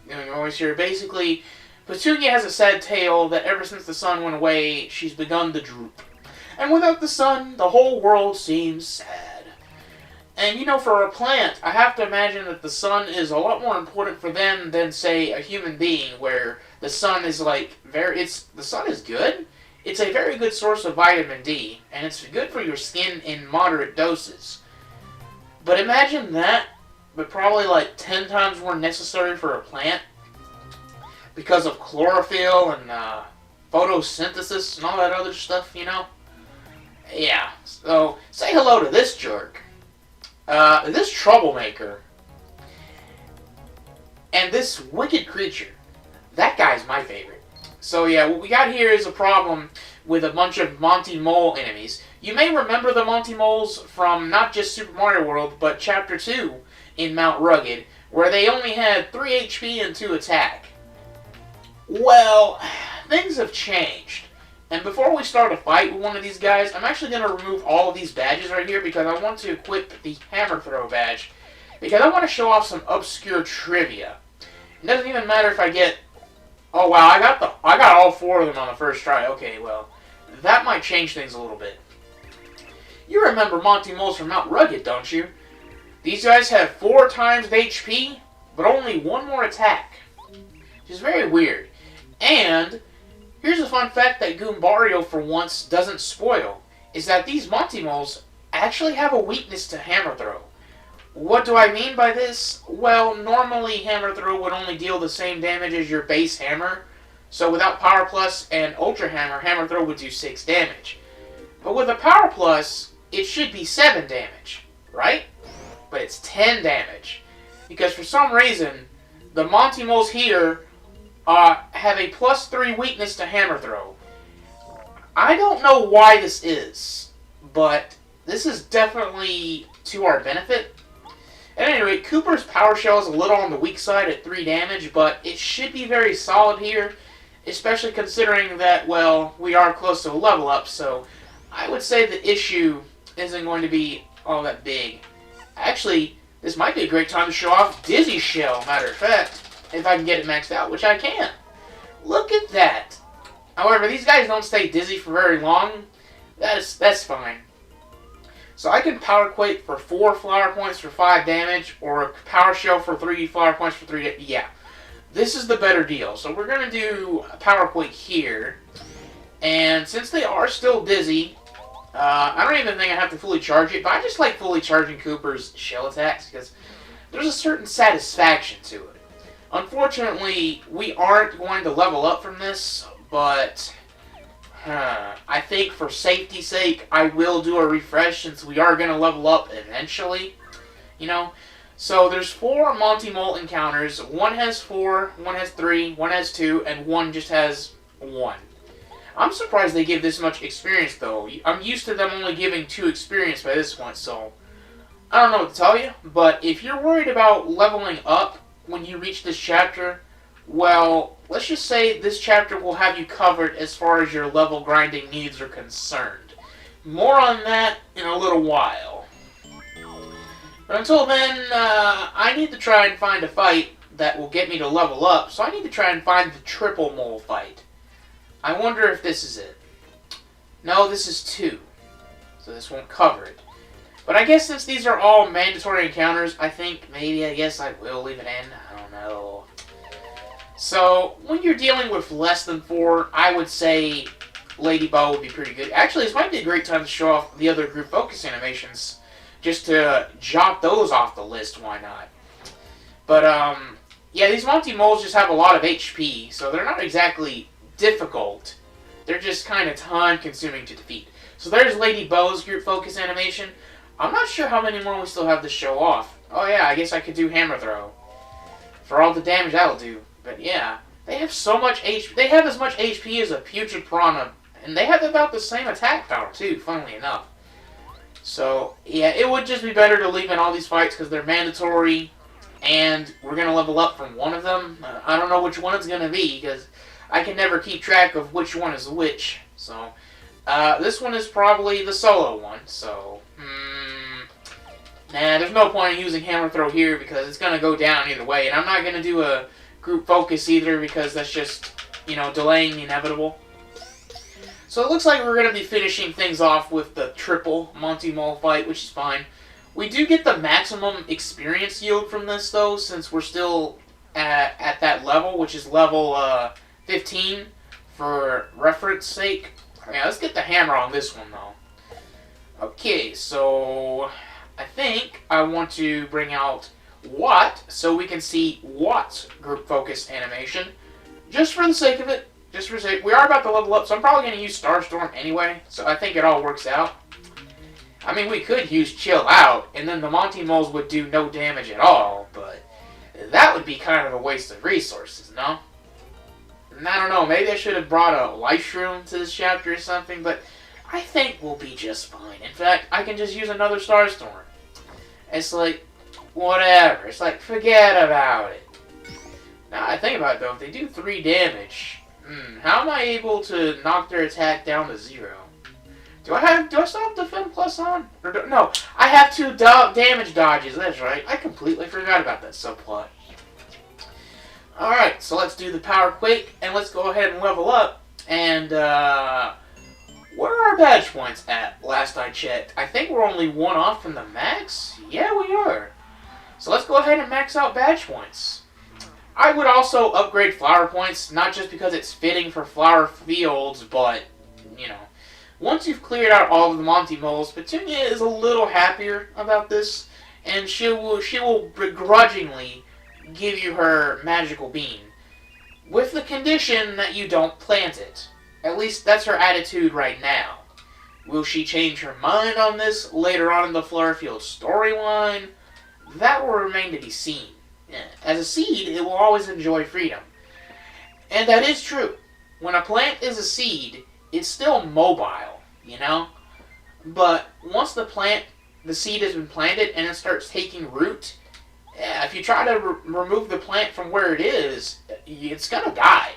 A: doing noise here. Basically, Petunia has a sad tale that ever since the sun went away, she's begun to droop. And without the sun, the whole world seems sad. And for a plant, I have to imagine that the sun is a lot more important for them than, say, a human being, where the sun is the sun is good. It's a very good source of vitamin D, and it's good for your skin in moderate doses. But imagine that, but probably 10 times more necessary for a plant because of chlorophyll and photosynthesis and all that other stuff, Yeah, so say hello to this jerk, this troublemaker, and this wicked creature. That guy's my favorite. So yeah, what we got here is a problem with a bunch of Monty Mole enemies. You may remember the Monty Moles from not just Super Mario World, but Chapter 2 in Mount Rugged, where they only had 3 HP and 2 attack. Well, things have changed. And before we start a fight with one of these guys, I'm actually going to remove all of these badges right here because I want to equip the Hammer Throw badge. Because I want to show off some obscure trivia. It doesn't even matter if I get... Oh wow, I got all 4 of them on the first try. Okay, well, that might change things a little bit. You remember Monty Moles from Mount Rugged, don't you? These guys have 4 times the HP, but only 1 more attack. Which is very weird. And here's a fun fact that Goombario, for once, doesn't spoil, is that these Monty Moles actually have a weakness to Hammer Throw. What do I mean by this? Well, normally Hammer Throw would only deal the same damage as your base hammer, so without Power Plus and Ultra Hammer, Hammer Throw would do 6 damage. But with a Power Plus, it should be 7 damage, right? But it's 10 damage. Because for some reason, the Monty Moles here have a +3 weakness to Hammer Throw. I don't know why this is, but this is definitely to our benefit. At any rate, Kooper's Power Shell is a little on the weak side at 3 damage, but it should be very solid here, especially considering that, well, we are close to a level up, so I would say the issue isn't going to be all that big. Actually, this might be a great time to show off Dizzy Shell, matter of fact, if I can get it maxed out, which I can. Look at that. However, these guys don't stay dizzy for very long. That's fine. So I can Power Quake for 4 flower points for 5 damage, or a Power Shell for 3 flower points for 3 damage. Yeah. This is the better deal. So we're going to do a Power Quake here. And since they are still dizzy, I don't even think I have to fully charge it, but I just like fully charging Cooper's shell attacks because there's a certain satisfaction to it. Unfortunately, we aren't going to level up from this, but I think for safety's sake, I will do a refresh since we are going to level up eventually. You know? So there's 4 Monty Mole encounters. One has 4, one has 3, one has 2, and one just has 1. I'm surprised they give this much experience, though. I'm used to them only giving 2 experience by this point, so I don't know what to tell you. But if you're worried about leveling up when you reach this chapter, well, let's just say this chapter will have you covered as far as your level grinding needs are concerned. More on that in a little while. But until then, I need to try and find a fight that will get me to level up, so I need to try and find the triple mole fight. I wonder if this is it. No, this is 2. So this won't cover it. But I guess since these are all mandatory encounters, I guess I will leave it in. I don't know. So, when you're dealing with less than 4, I would say Lady Bow would be pretty good. Actually, this might be a great time to show off the other group focus animations. Just to jot those off the list, why not? But, yeah, these Monty Moles just have a lot of HP, so they're not exactly difficult. They're just kind of time-consuming to defeat. So there's Lady Bow's group focus animation. I'm not sure how many more we still have to show off. Oh yeah, I guess I could do Hammer Throw. For all the damage that'll do. But yeah, they have so much HP. They have as much HP as a Putrid Piranha. And they have about the same attack power too, funnily enough. So, yeah, it would just be better to leave in all these fights because they're mandatory. And we're going to level up from one of them. I don't know which one it's going to be because I can never keep track of which one is which. So, this one is probably the solo one. So, nah, there's no point in using Hammer Throw here because it's going to go down either way. And I'm not going to do a group focus either because that's just, delaying the inevitable. So it looks like we're going to be finishing things off with the triple Monty Mole fight, which is fine. We do get the maximum experience yield from this, though, since we're still at that level, which is level 15 for reference sake. Yeah, let's get the hammer on this one, though. Okay, so I think I want to bring out Watt so we can see Watt's group focus animation. Just for the sake of it. Just for sake. We are about to level up, so I'm probably going to use Starstorm anyway. So I think it all works out. I mean, we could use Chill Out, and then the Monty Moles would do no damage at all, but that would be kind of a waste of resources, no? And I don't know, maybe I should have brought a Life Shroom to this chapter or something, but I think we'll be just fine. In fact, I can just use another Starstorm. It's like, whatever. It's like, forget about it. Now I think about it, though, if they do 3 damage, how am I able to knock their attack down to 0? Do I still have Defend Plus on? No, I have 2 damage dodges, that's right. I completely forgot about that subplot. Alright, so let's do the Power Quake, and let's go ahead and level up. And, what are our badge points at, last I checked? I think we're only 1 off from the max? Yeah, we are. So let's go ahead and max out badge points. I would also upgrade flower points, not just because it's fitting for flower fields, but, once you've cleared out all of the Monty Moles, Petunia is a little happier about this, and she will begrudgingly give you her magical bean, with the condition that you don't plant it. At least that's her attitude right now. Will she change her mind on this later on in the Flowerfield storyline? That will remain to be seen. As a seed, it will always enjoy freedom. And that is true. When a plant is a seed, it's still mobile, But once the seed has been planted and it starts taking root, if you try to remove the plant from where it is, it's gonna die.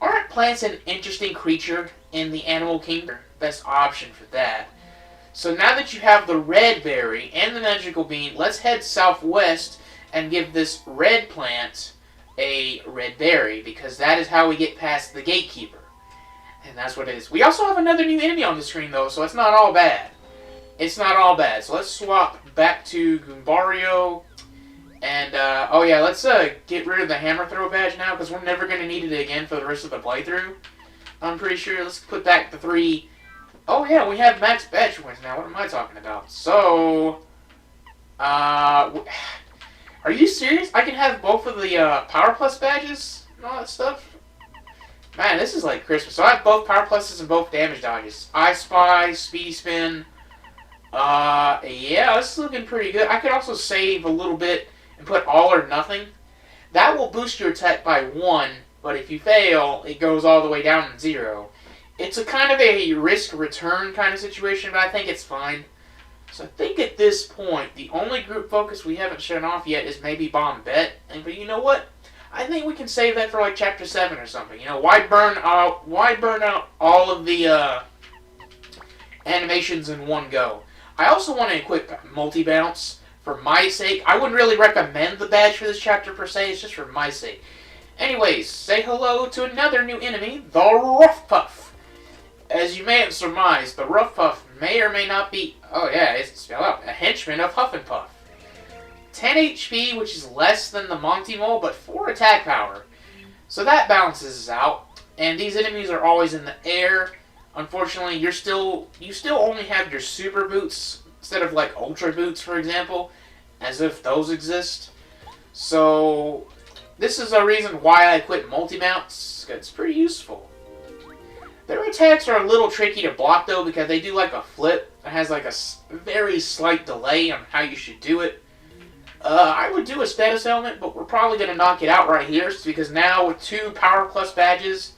A: Alright, plant's an interesting creature in the animal kingdom. Best option for that. So now that you have the red berry and the magical bean, let's head southwest and give this red plant a red berry, because that is how we get past the gatekeeper. And that's what it is. We also have another new enemy on the screen, though, so it's not all bad. It's not all bad. So let's swap back to Goombario. And, oh yeah, let's get rid of the hammer throw badge now, because we're never going to need it again for the rest of the playthrough. I'm pretty sure. Let's put back the 3... Oh yeah, we have max badge points now. What am I talking about? So... are you serious? I can have both of the Power Plus badges and all that stuff? Man, this is like Christmas. So I have both Power Pluses and both damage dodges. I Spy, Speedy Spin. Yeah, this is looking pretty good. I could also save a little bit and put all or nothing. That will boost your attack by 1, but if you fail, it goes all the way down to 0. It's a kind of a risk-return kind of situation, but I think it's fine. So I think at this point, the only group focus we haven't shown off yet is maybe Bombette. But you know what? I think we can save that for like Chapter 7 or something. You know, why burn out all of the animations in one go? I also want to equip Multi-Bounce for my sake. I wouldn't really recommend the badge for this chapter per se, it's just for my sake. Anyways, say hello to another new enemy, the Rough Puff. As you may have surmised, the Rough Puff may or may not be, oh yeah, it's spelled out, a henchman of Huff and Puff. 10 HP, which is less than the Monty Mole, but 4 attack power. So that balances out, and these enemies are always in the air. Unfortunately, you still only have your super boots instead of like ultra boots, for example, as if those exist. So this is a reason why I quit multi-mounts. It's pretty useful. Their attacks are a little tricky to block though, because they do like a flip that has like a very slight delay on how you should do it. I would do a status element, but we're probably going to knock it out right here, because now with 2 Power Plus badges,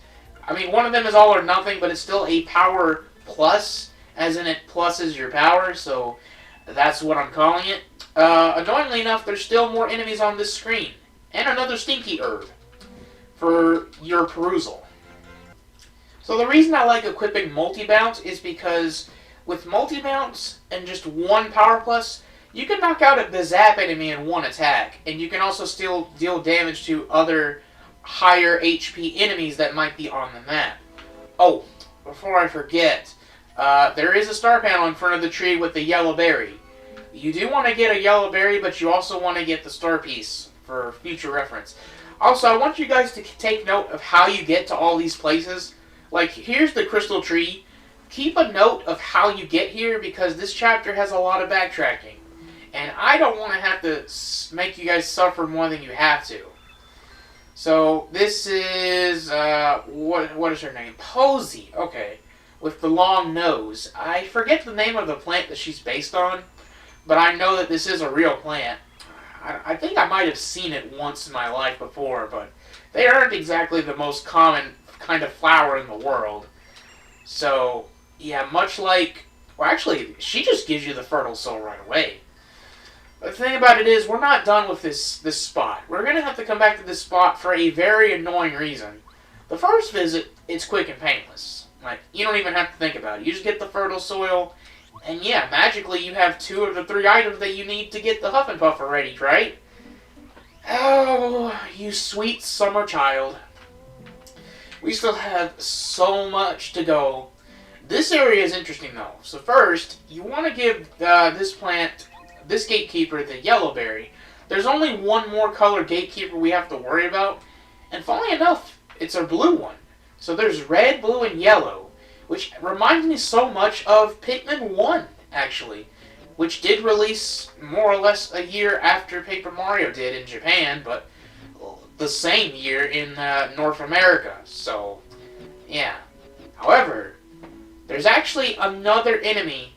A: I mean, one of them is all or nothing, but it's still a Power Plus, as in it pluses your power, so that's what I'm calling it. Annoyingly enough, there's still more enemies on this screen, and another Stinky Herb for your perusal. So the reason I like equipping Multi-Bounce is because with Multi-Bounce and just 1 Power Plus, you can knock out a Bizap enemy in 1 attack, and you can also still deal damage to other higher HP enemies that might be on the map. Oh, before I forget, there is a star panel in front of the tree with the yellow berry. You do want to get a yellow berry, but you also want to get the star piece for future reference. Also, I want you guys to take note of how you get to all these places. Like, here's the crystal tree. Keep a note of how you get here, because this chapter has a lot of backtracking. And I don't want to have to make you guys suffer more than you have to. So, this is, what is her name? Posey, okay. With the long nose. I forget the name of the plant that she's based on, but I know that this is a real plant. I think I might have seen it once in my life before, but they aren't exactly the most common kind of flower in the world. So, yeah, much like, well actually, she just gives you the fertile soul right away. The thing about it is, we're not done with this spot. We're going to have to come back to this spot for a very annoying reason. The first visit, it's quick and painless. Like, you don't even have to think about it. You just get the fertile soil, and yeah, magically you have 2 of the 3 items that you need to get the Huff and Puff ready, right? Oh, you sweet summer child. We still have so much to go. This area is interesting though. So first, you want to give this gatekeeper, the yellow berry. There's only 1 more color gatekeeper we have to worry about, and funnily enough, it's a blue one. So there's red, blue, and yellow, which reminds me so much of Pikmin 1, actually, which did release more or less a year after Paper Mario did in Japan, but the same year in North America. So, yeah. However, there's actually another enemy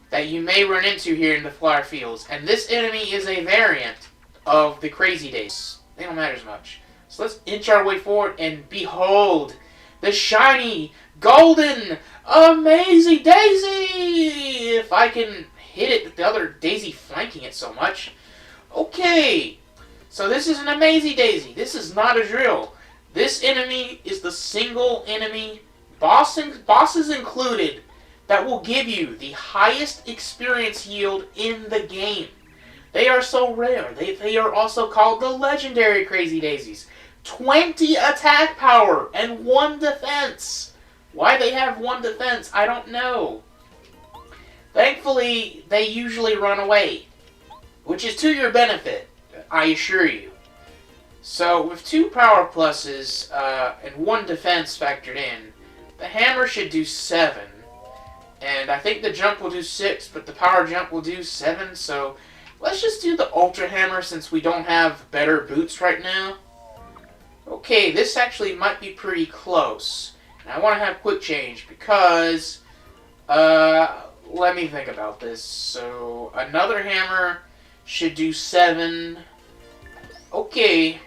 A: that you may run into here in the Flower Fields, and this enemy is a variant of the Crazy Days. They don't matter as much. So let's inch our way forward and behold the shiny, golden, amazing Daisy! If I can hit it with the other Daisy flanking it so much. Okay, so this is an amazing Daisy. This is not a drill. This enemy is the single enemy, bosses included, that will give you the highest experience yield in the game. They are so rare. They are also called the legendary Crazy Daisies. 20 attack power and 1 defense. Why they have 1 defense, I don't know. Thankfully, they usually run away, which is to your benefit, I assure you. So, with 2 power pluses and 1 defense factored in, the hammer should do 7. And I think the jump will do 6, but the power jump will do 7, so let's just do the Ultra Hammer since we don't have better boots right now. Okay, this actually might be pretty close. And I want to have quick change because, let me think about this. So, another hammer should do 7. Okay,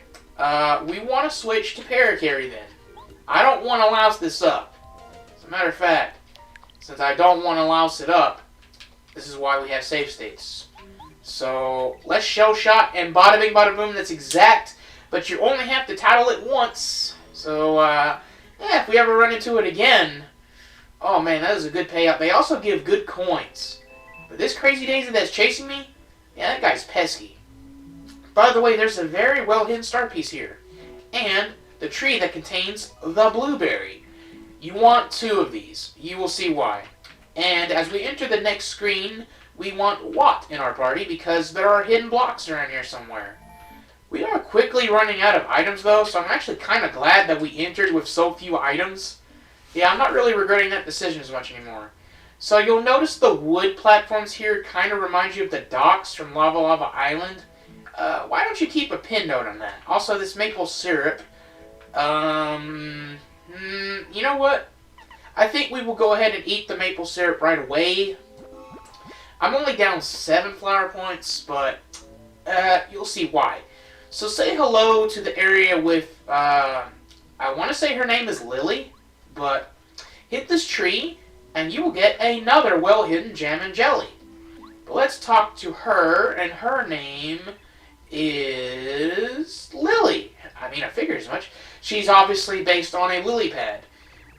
A: we want to switch to Paracarry then. I don't want to louse this up. As a matter of fact, since I don't want to louse it up, this is why we have save states. So, let's Shell Shot and bada bing bada boom, that's exact, but you only have to tattle it once. So, yeah, if we ever run into it again, oh man, that is a good payout. They also give good coins. But this Crazy Daisy that's chasing me, yeah, that guy's pesky. By the way, there's a very well hidden star piece here. And the tree that contains the blueberry. You want 2 of these. You will see why. And as we enter the next screen, we want Watt in our party because there are hidden blocks around here somewhere. We are quickly running out of items though, so I'm actually kind of glad that we entered with so few items. Yeah, I'm not really regretting that decision as much anymore. So you'll notice the wood platforms here kind of remind you of the docks from Lava Lava Island. Why don't you keep a pin note on that? Also, this maple syrup. You know what? I think we will go ahead and eat the maple syrup right away. I'm only down 7 flower points, but you'll see why. So say hello to the area with, I want to say her name is Lily, but hit this tree and you will get another well-hidden jam and jelly. But let's talk to her, and her name is Lily. I mean, I figured as much. She's obviously based on a lily pad.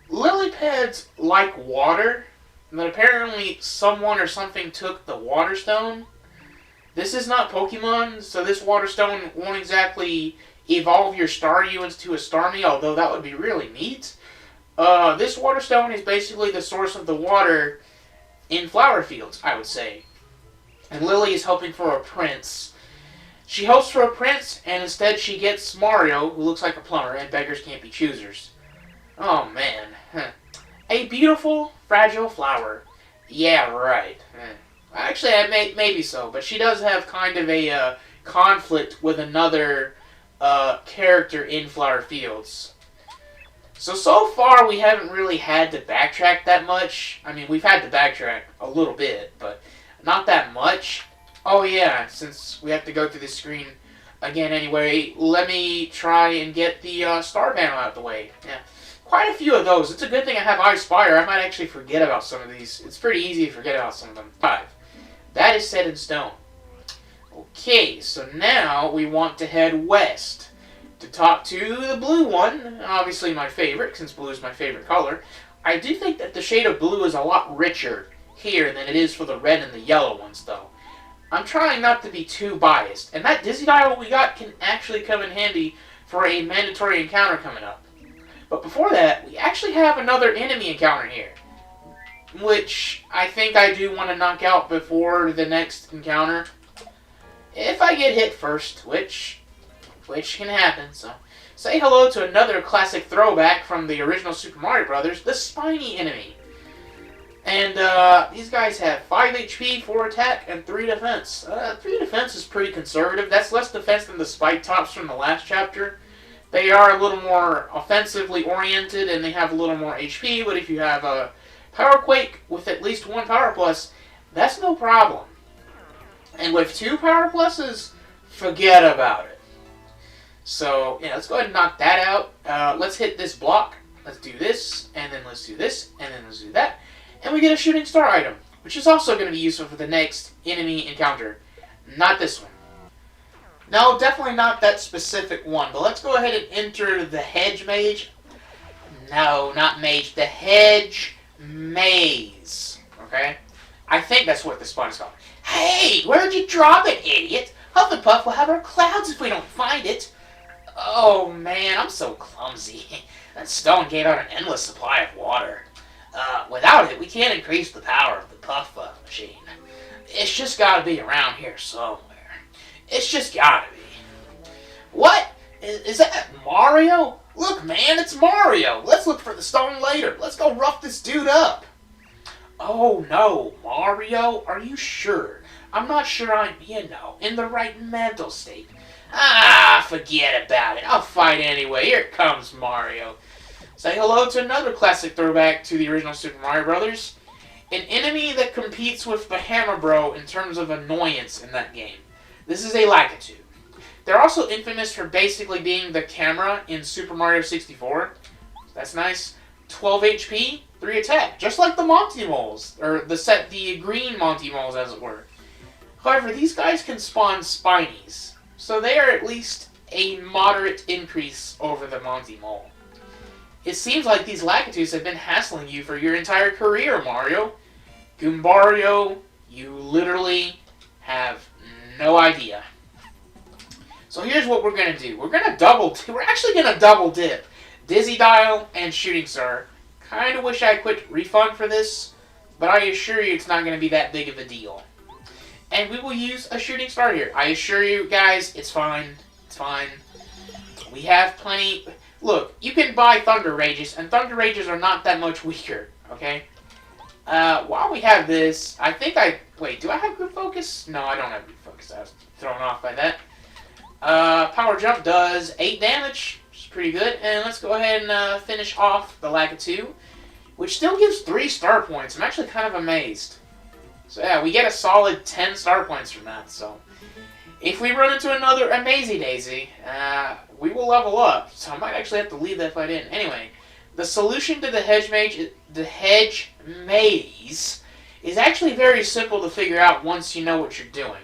A: Lily pads like water, but apparently someone or something took the water stone. This is not Pokemon, so this water stone won't exactly evolve your Staryu into a Starmie, although that would be really neat. This water stone is basically the source of the water in flower fields, I would say. And Lily is hoping for a prince. She hopes for a prince, and instead she gets Mario, who looks like a plumber, and beggars can't be choosers. Oh, man. A beautiful, fragile flower. Yeah, right. Actually, maybe so, but she does have kind of a conflict with another character in Flower Fields. So far we haven't really had to backtrack that much. I mean, we've had to backtrack a little bit, but not that much. Oh yeah, since we have to go through this screen again anyway, let me try and get the star panel out of the way. Yeah, quite a few of those. It's a good thing I have I Spire. I might actually forget about some of these. It's pretty easy to forget about some of them. 5. That is set in stone. Okay, so now we want to head west to talk to the blue one, obviously my favorite, since blue is my favorite color. I do think that the shade of blue is a lot richer here than it is for the red and the yellow ones, though. I'm trying not to be too biased, and that Dizzy Dial we got can actually come in handy for a mandatory encounter coming up. But before that, we actually have another enemy encounter here, which I think I do want to knock out before the next encounter. If I get hit first, which can happen, so say hello to another classic throwback from the original Super Mario Brothers, the Spiny enemy. And these guys have 5 HP, 4 attack, and 3 defense. 3 defense is pretty conservative. That's less defense than the Spike Tops from the last chapter. They are a little more offensively oriented, and they have a little more HP, but if you have a Power Quake with at least 1 Power Plus, that's no problem. And with 2 Power Pluses, forget about it. So, yeah, let's go ahead and knock that out. Let's hit this block. Let's do this, and then let's do this, and then let's do that. And we get a shooting star item, which is also going to be useful for the next enemy encounter. Not this one. No, definitely not that specific one. But let's go ahead and enter the hedge mage. No, not mage. The hedge maze. Okay? I think that's what the spot is called. Hey, where'd you drop it, idiot? Hufflepuff will have our clouds if we don't find it. Oh man, I'm so clumsy. That stone gave out an endless supply of water. Without it, we can't increase the power of the Puff Puff machine. It's just gotta be around here somewhere. It's just gotta be. What? Is that Mario? Look, man, it's Mario. Let's look for the stone later. Let's go rough this dude up. Oh no, Mario? Are you sure? I'm not sure I'm, in the right mental state. Ah, forget about it. I'll fight anyway. Here comes Mario. Say hello to another classic throwback to the original Super Mario Brothers. An enemy that competes with the Hammer Bro in terms of annoyance in that game. This is a Lakitu. They're also infamous for basically being the camera in Super Mario 64. That's nice. 12 HP, 3 attack, just like the Monty Moles, or the green Monty Moles, as it were. However, these guys can spawn Spinies, so they are at least a moderate increase over the Monty Mole. It seems like these Lakitus have been hassling you for your entire career, Mario. Goombario, you literally have no idea. So here's what we're gonna do. We're actually gonna double dip. Dizzy Dial and Shooting Star. Kinda wish I quit refund for this, but I assure you it's not gonna be that big of a deal. And we will use a Shooting Star here. I assure you guys, it's fine. It's fine. We have plenty. Look, you can buy Thunder Rages, and Thunder Rages are not that much weaker, okay? While we have this, wait, do I have Group Focus? No, I don't have Group Focus. I was thrown off by that. Power Jump does 8 damage, which is pretty good. And let's go ahead and finish off the Lakitu, which still gives 3 star points. I'm actually kind of amazed. So yeah, we get a solid 10 star points from that. So if we run into another Amazy Daisy, we will level up. So I might actually have to leave that fight in. Anyway, the solution to the hedge maze is actually very simple to figure out once you know what you're doing.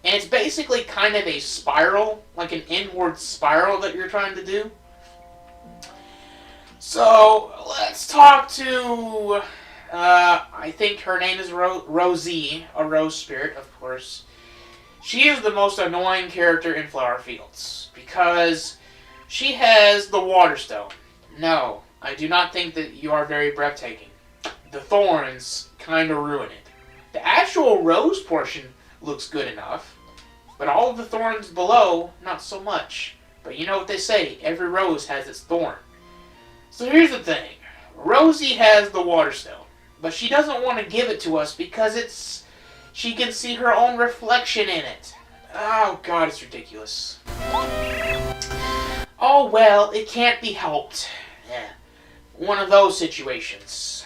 A: And it's basically kind of a spiral, like an inward spiral that you're trying to do. So, let's talk to, I think her name is Rosie, a rose spirit, of course. She is the most annoying character in Flower Fields, because she has the Water Stone. No, I do not think that you are very breathtaking. The thorns kind of ruin it. The actual rose portion looks good enough, but all of the thorns below, not so much. But you know what they say, every rose has its thorn. So here's the thing, Rosie has the Water Stone, but she doesn't want to give it to us because she can see her own reflection in it. Oh god, it's ridiculous. Oh well, it can't be helped. Yeah. One of those situations.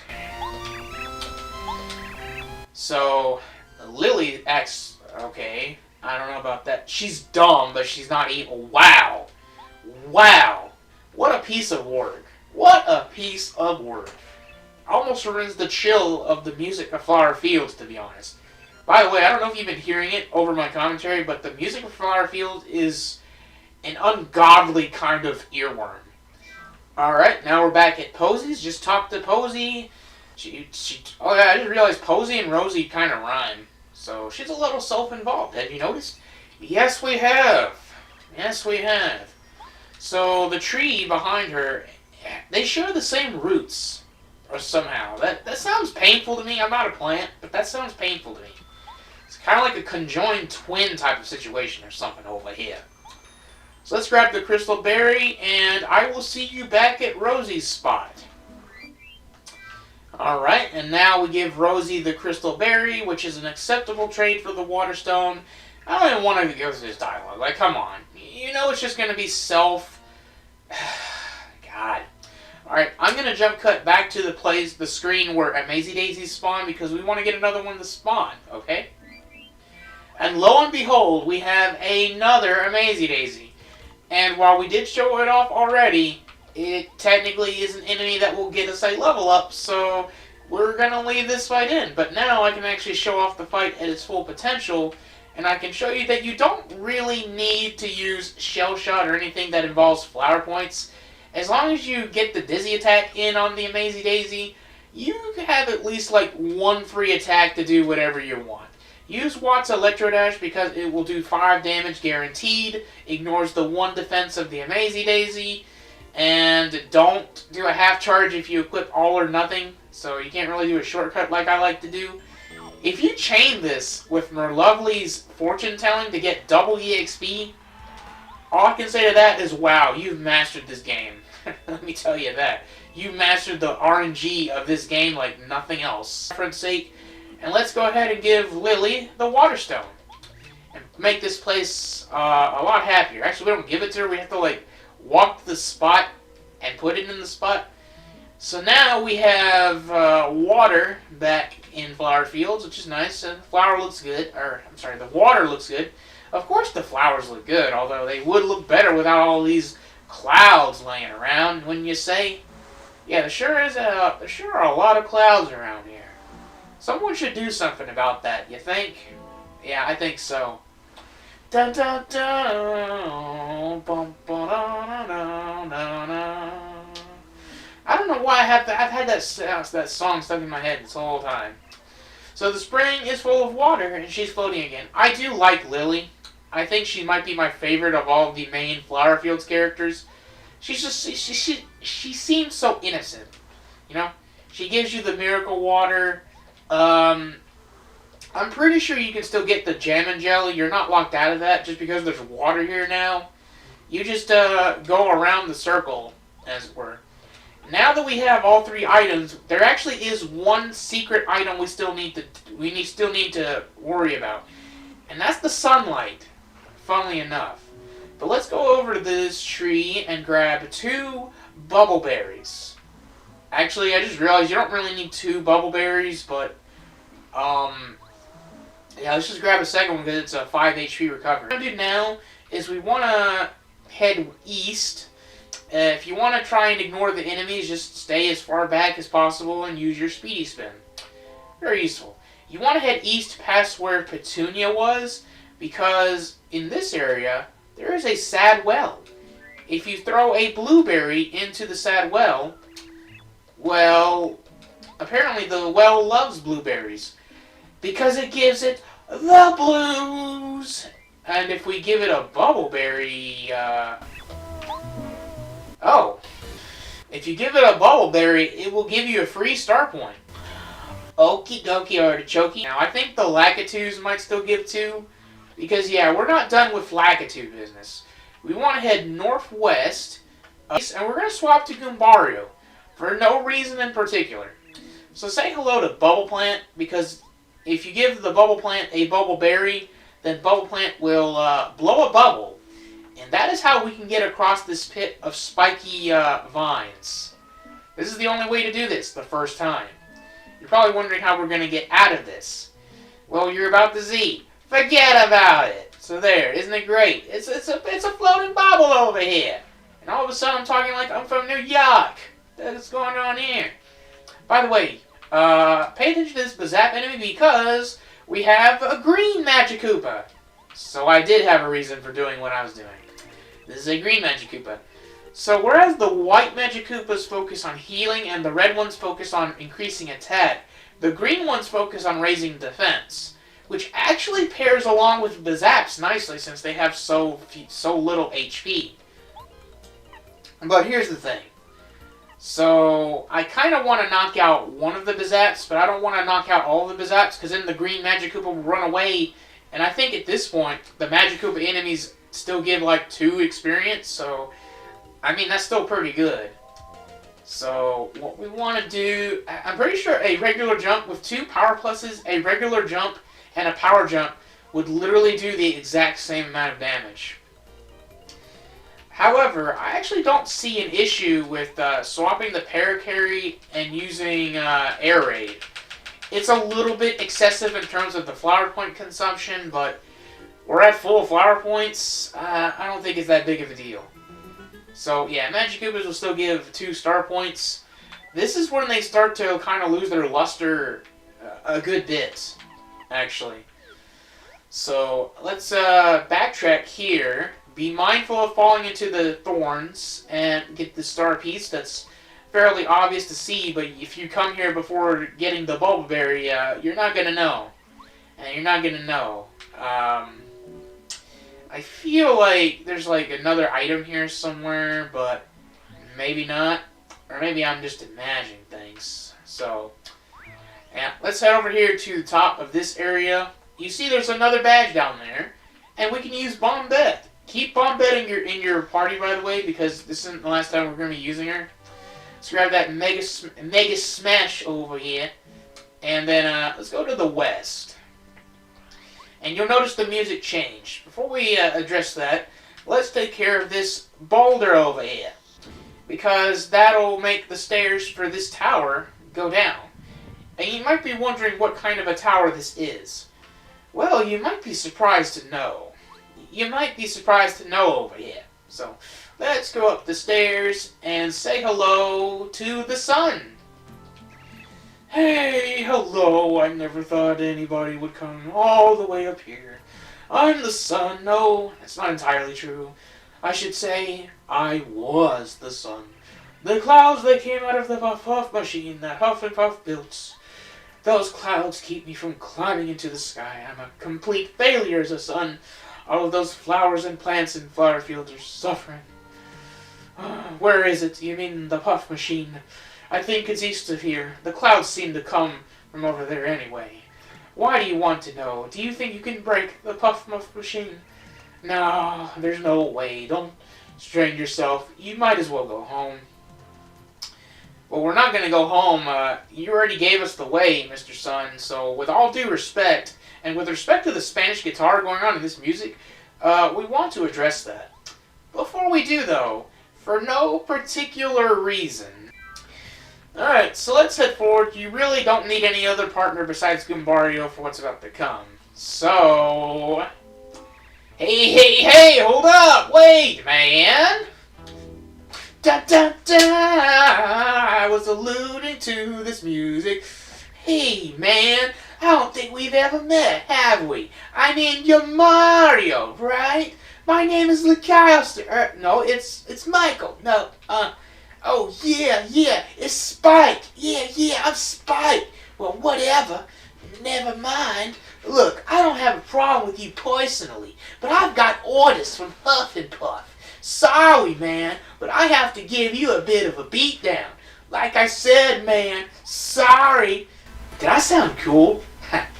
A: So, Lily acts okay. I don't know about that. She's dumb, but she's not evil. Wow. Wow. What a piece of work. What a piece of work. Almost ruins the chill of the music of Flower Fields, to be honest. By the way, I don't know if you've been hearing it over my commentary, but the music of Flower Field is an ungodly kind of earworm. Alright, now we're back at Posy's. Just talked to Posy. Oh yeah, I just realized Posy and Rosie kind of rhyme. So she's a little self-involved. Have you noticed? Yes, we have. Yes, we have. So the tree behind her, they share the same roots. Or somehow. That sounds painful to me. I'm not a plant, but that sounds painful to me. It's kind of like a conjoined twin type of situation or something over here. So let's grab the crystal berry, and I will see you back at Rosie's spot. Alright, and now we give Rosie the crystal berry, which is an acceptable trade for the water stone. I don't even want to go through this dialogue. Like, come on. You know it's just going to be God. Alright, I'm going to jump cut back to the screen where Amazy Daisies spawn, because we want to get another one to spawn, okay? And lo and behold, we have another Amazy Daisy. And while we did show it off already, it technically is an enemy that will get us a level up, so we're going to leave this fight in. But now I can actually show off the fight at its full potential, And I can show you that you don't really need to use Shell Shot or anything that involves flower points. As long as you get the Dizzy attack in on the Amazy Daisy, you have at least like one free attack to do whatever you want. Use Watt's Electro Dash because it will do 5 damage guaranteed, ignores the 1 defense of the Amazy Daisy, and don't do a half charge if you equip all or nothing, so you can't really do a shortcut like I like to do. If you chain this with Merlovely's Fortune Telling to get double EXP, all I can say to that is, wow, you've mastered this game. Let me tell you that. You've mastered the RNG of this game like nothing else. For reference sake, and let's go ahead and give Lily the Water Stone. And make this place a lot happier. Actually, we don't give it to her. We have to, like, walk to the spot and put it in the spot. So now we have water back in Flower Fields, which is nice. And the flower looks good. Or, I'm sorry, the water looks good. Of course the flowers look good, although they would look better without all these clouds laying around, wouldn't you say? Yeah, there sure are a lot of clouds around here. Someone should do something about that, you think? Yeah, I think so. Dun dun dun. Bum, ba, da, da, da, da. I don't know why I've had that song stuck in my head this whole time. So the spring is full of water and she's floating again. I do like Lily. I think she might be my favorite of all of the main Flower Fields characters. She's just she seems so innocent, you know. She gives you the miracle water. I'm pretty sure you can still get the jam and jelly. You're not locked out of that just because there's water here now. You just go around the circle, as it were. Now that we have all 3 items, there actually is one secret item we still need to worry about, and that's the sunlight. Funnily enough, but let's go over to this tree and grab 2 bubble berries. Actually, I just realized you don't really need 2 bubble berries, but yeah, let's just grab a second one because it's a 5 HP recovery. What we're going to do now is we want to head east. If you want to try and ignore the enemies, just stay as far back as possible and use your speedy spin. Very useful. You want to head east past where Petunia was, because in this area, there is a sad well. If you throw a blueberry into the sad well, well, apparently the well loves blueberries, because it gives it the blues. And if we give it a bubbleberry, if you give it a bubbleberry, it will give you a free star point. Okie dokie artichoke. Now, I think the Lakitus might still give 2, because, yeah, we're not done with Lakitu business. We want to head northwest, and we're going to swap to Goombario, for no reason in particular. So say hello to Bubble Plant, because if you give the Bubble Plant a Bubble Berry, then Bubble Plant will blow a bubble. And that is how we can get across this pit of spiky vines. This is the only way to do this the first time. You're probably wondering how we're going to get out of this. Well, you're about to see. Forget about it. So there, isn't it great? It's a floating bubble over here. And all of a sudden I'm talking like I'm from New York. What's going on here? By the way, pay attention to this Bazap enemy because we have a green Magikoopa. So I did have a reason for doing what I was doing. This is a green Magikoopa. So whereas the white Magikoopas focus on healing and the red ones focus on increasing attack, the green ones focus on raising defense, which actually pairs along with Bazaps nicely since they have so little HP. But here's the thing. So I kind of want to knock out one of the Bazaps, but I don't want to knock out all of the Bazaps because then the green Magikoopa will run away. And I think at this point, the Magikoopa enemies still give like 2 experience, so I mean that's still pretty good. So what we want to do, I'm pretty sure a regular jump with 2 power pluses, a regular jump, and a power jump would literally do the exact same amount of damage. However, I actually don't see an issue with swapping the Parakarry and using Air Raid. It's a little bit excessive in terms of the flower point consumption, but we're at full flower points. I don't think it's that big of a deal. So yeah, Magikoopas will still give 2 star points. This is when they start to kind of lose their luster a good bit, actually. So let's backtrack here. Be mindful of falling into the thorns and get the star piece. That's fairly obvious to see, but if you come here before getting the Bulbaberry, you're not gonna know. And you're not gonna know. I feel like there's like another item here somewhere, but maybe not. Or maybe I'm just imagining things. So, yeah, let's head over here to the top of this area. You see there's another badge down there, and we can use Bombette. Keep Bombette in your party, by the way, because this isn't the last time we're going to be using her. Let's grab that Mega Smash over here, and then let's go to the west. And you'll notice the music change. Before we address that, let's take care of this boulder over here, because that'll make the stairs for this tower go down. And you might be wondering what kind of a tower this is. Well, you might be surprised to know. You might be surprised to know over here. So, let's go up the stairs and say hello to the sun. Hey, hello, I never thought anybody would come all the way up here. I'm the sun. No, that's not entirely true. I should say, I was the sun. The clouds that came out of the puff machine that Huff and Puff built. Those clouds keep me from climbing into the sky. I'm a complete failure as a sun. All of those flowers and plants in flower fields are suffering. Where is it? You mean the puff machine? I think it's east of here. The clouds seem to come from over there anyway. Why do you want to know? Do you think you can break the puff machine? No, there's no way. Don't strain yourself. You might as well go home. Well, we're not going to go home. You already gave us the way, Mr. Sun. So, with all due respect, and with respect to the Spanish guitar going on in this music, we want to address that. Before we do, though, for no particular reason. Alright, so let's head forward. You really don't need any other partner besides Goombario for what's about to come. So... Hey, hold up! Wait, man! Da da da! I was alluding to this music. Hey, man, I don't think we've ever met, have we? I mean, you're Mario, right? My name is Lucaster. No, it's Michael. No, oh, yeah, it's Spike. Yeah, I'm Spike. Well, whatever. Never mind. Look, I don't have a problem with you personally, but I've got orders from Huff and Puff. Sorry, man, but I have to give you a bit of a beatdown. Like I said, man, sorry. Did I sound cool?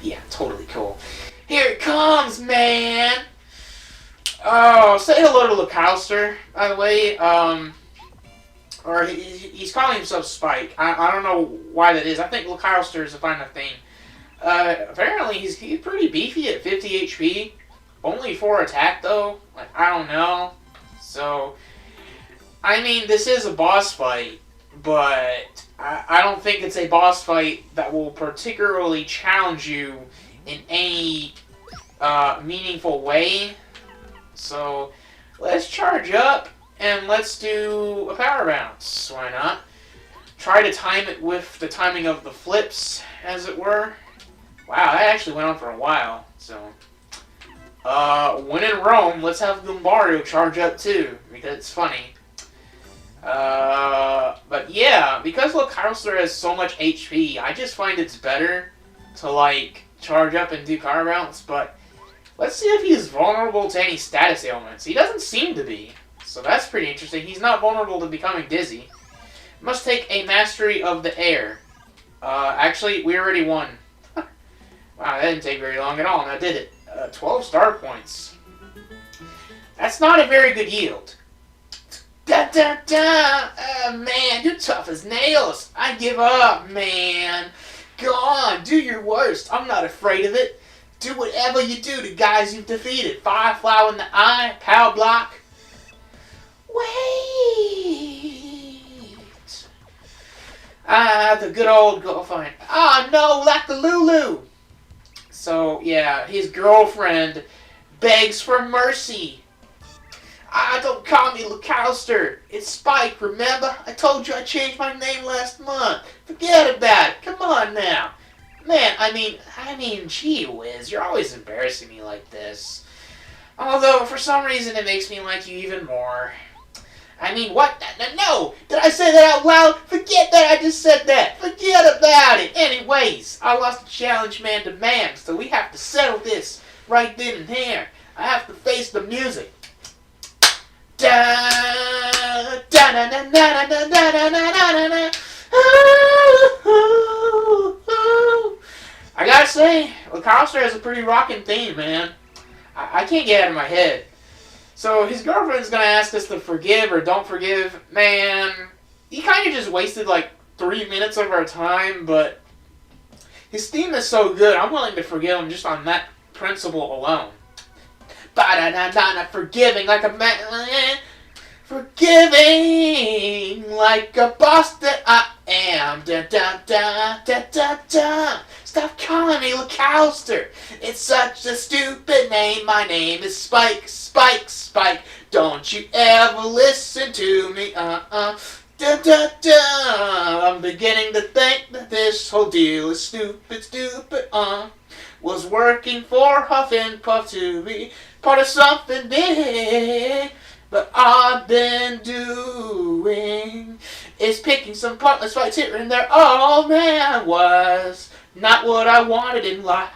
A: Yeah, totally cool. Here it comes, man. Oh, say hello to Lucaster, by the way. Or he's calling himself Spike. I don't know why that is. I think Lucaster is a fine enough thing. Apparently he's pretty beefy at 50 HP. Only 4 attack, though. Like, I don't know. So, I mean, this is a boss fight, but I don't think it's a boss fight that will particularly challenge you in any meaningful way. So, let's charge up and let's do a power bounce. Why not? Try to time it with the timing of the flips, as it were. Wow, that actually went on for a while. So, when in Rome, let's have Goombario charge up too, because it's funny. But yeah, because Lucaster has so much HP, I just find it's better to, like, charge up and do power bounce, but let's see if he's vulnerable to any status ailments. He doesn't seem to be, so that's pretty interesting. He's not vulnerable to becoming dizzy. Must take a mastery of the air. Actually, we already won. Wow, that didn't take very long at all, and I did it. 12 star points. That's not a very good yield. Da da da! Man, you're tough as nails. I give up, man. Go on, do your worst. I'm not afraid of it. Do whatever you do to guys you've defeated. Firefly in the eye, power block. Wait. The good old girlfriend. Ah, no, like the Lulu. So, yeah, his girlfriend begs for mercy. Don't call me Lucaster. It's Spike, remember? I told you I changed my name last month. Forget about it. Come on now. Man, gee whiz, you're always embarrassing me like this. Although, for some reason, it makes me like you even more. I mean, what? No! Did I say that out loud? Forget that I just said that! Forget about it! Anyways, I lost the challenge man to man, so we have to settle this right then and there. I have to face the music. Da da da da da da da da da da. I gotta say, LaCoster has a pretty rockin' theme, man. I can't get it out of my head. So his girlfriend's gonna ask us to forgive or don't forgive. Man, he kind of just wasted like 3 minutes of our time, but his theme is so good, I'm willing to forgive him just on that principle alone. Ba-da-da-da-da, forgiving like a man. Forgiving like a boss that I am. Da-da-da-da-da-da. Stop calling me LaCoster. It's such a stupid name. My name is Spike, Spike, Spike. Don't you ever listen to me. Da-da-da. I'm beginning to think that this whole deal is stupid, stupid. Was working for Huff and Puff to be part of something big. But I've been doing is picking some pointless fights here and there. Oh man, was not what I wanted in life.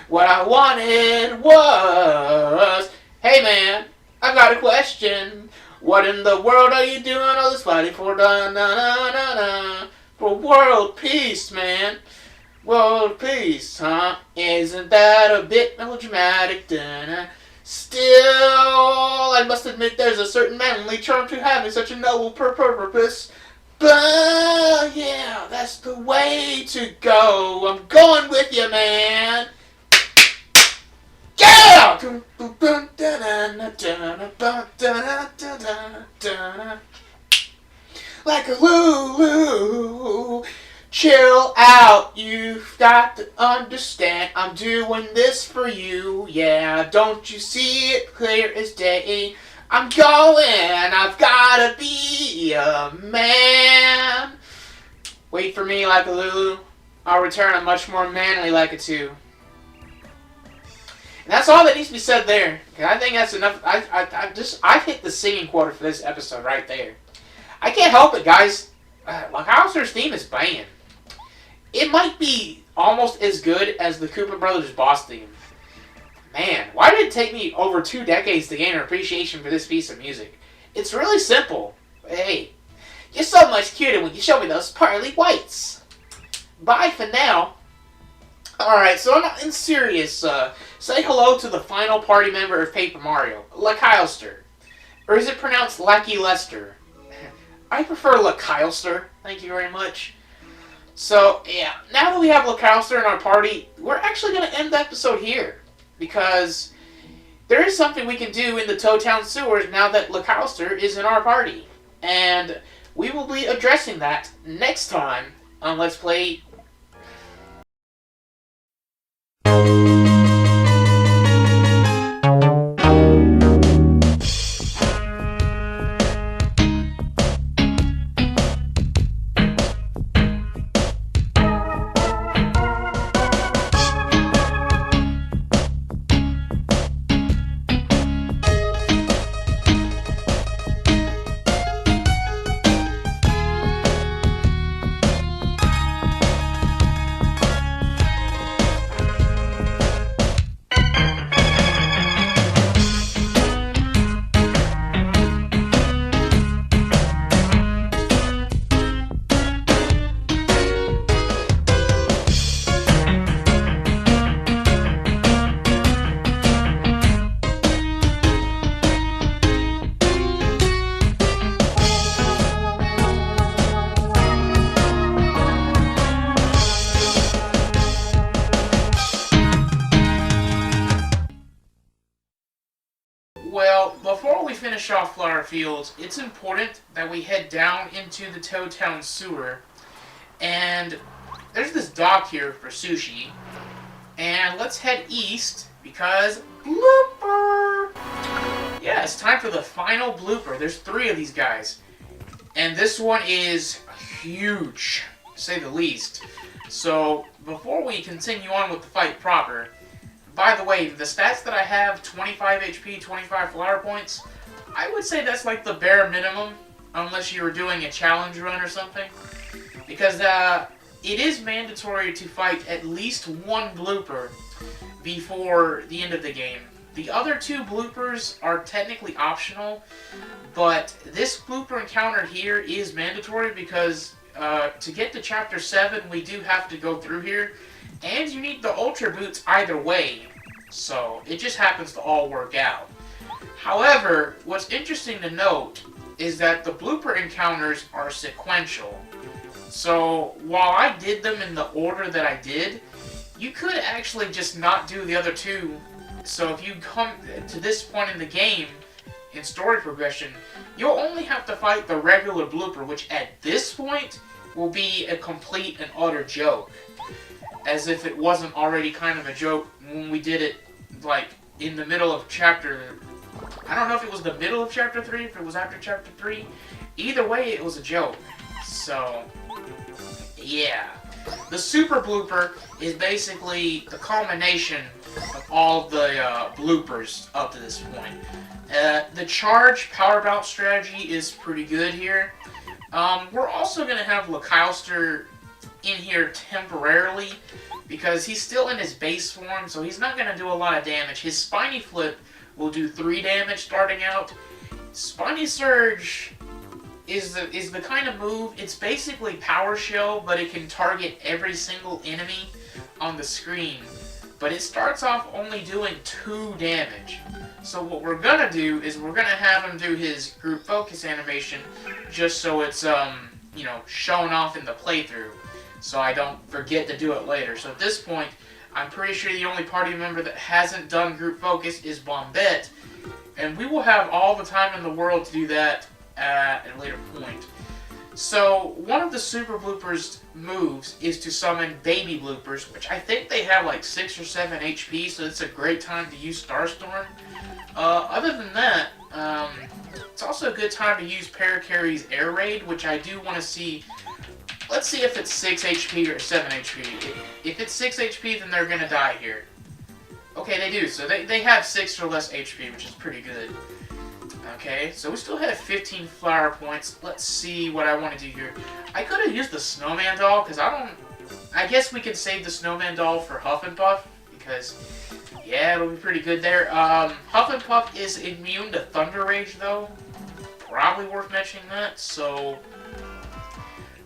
A: What I wanted was, hey man, I got a question. What in the world are you doing all this fighting for? Da-na-na-na-na. For world peace, man. World peace, huh? Isn't that a bit melodramatic? Da-na. Still, I must admit there's a certain manly charm to having such a noble purpose. But, yeah, that's the way to go. I'm going with you, man. Yeah! Like a Lulu. Chill out, you've got to understand I'm doing this for you, yeah, don't you see it clear as day? I'm going, I've gotta be a man. Wait for me, like a Lulu. I'll return a much more manly like a two. And that's all that needs to be said there. I think that's enough. I've hit the singing quota for this episode right there. I can't help it, guys. LaCoster's theme is banging. It might be almost as good as the Koopa Brothers boss theme. Man, why did it take me over 2 decades to gain an appreciation for this piece of music? It's really simple. Hey, you're so much cuter when you show me those pearly whites. Bye for now. Alright, so in serious, say hello to the final party member of Paper Mario, LaCoster. Or is it pronounced Lackey Lester? I prefer LaCoster, thank you very much. So, yeah, now that we have LaCoster in our party, we're actually going to end the episode here. Because there is something we can do in the Toad Town sewers now that LaCoster is in our party. And we will be addressing that next time on Let's Play. Well, before we finish off Flower Fields, it's important that we head down into the Toad Town sewer. And there's this dock here for sushi. And let's head east because blooper! Yeah, it's time for the final blooper. There's 3 of these guys. And this one is huge, to say the least. So before we continue on with the fight proper, by the way, the stats that I have, 25 HP, 25 flower points, I would say that's like the bare minimum, unless you were doing a challenge run or something. Because it is mandatory to fight at least one blooper before the end of the game. The other two bloopers are technically optional, but this blooper encounter here is mandatory because to get to Chapter 7, we do have to go through here, and you need the Ultra Boots either way, so it just happens to all work out. However, what's interesting to note is that the blooper encounters are sequential. So, while I did them in the order that I did, you could actually just not do the other two. So if you come to this point in the game, in story progression, you'll only have to fight the regular blooper, which at this point will be a complete and utter joke. As if it wasn't already kind of a joke when we did it, like, in the middle of chapter... I don't know if it was the middle of chapter 3, if it was after chapter 3. Either way, it was a joke. So, yeah. The super blooper is basically the culmination of all the bloopers up to this point. The charge power bounce strategy is pretty good here. We're also going to have Lackouster in here temporarily because he's still in his base form, so he's not going to do a lot of damage. His Spiny Flip will do 3 damage starting out. Spiny Surge is the kind of move, it's basically Power Shell, but it can target every single enemy on the screen. But it starts off only doing 2 damage. So what we're gonna do is we're gonna have him do his group focus animation just so it's, you know, shown off in the playthrough. So I don't forget to do it later. So at this point, I'm pretty sure the only party member that hasn't done group focus is Bombette. And we will have all the time in the world to do that at a later point. So, one of the Super Bloopers moves is to summon Baby Bloopers, which I think they have like 6 or 7 HP, so it's a great time to use Starstorm. Other than that, it's also a good time to use Parakarry's Air Raid, which I do want to see. Let's see if it's 6 HP or 7 HP. If it's 6 HP, then they're going to die here. Okay, they do, so they have 6 or less HP, which is pretty good. Okay, so we still have 15 flower points. Let's see what I want to do here. I could have used the Snowman Doll, because I guess we can save the Snowman Doll for Huff and Puff, because, yeah, it'll be pretty good there. Huff and Puff is immune to Thunder Rage, though. Probably worth mentioning that, so...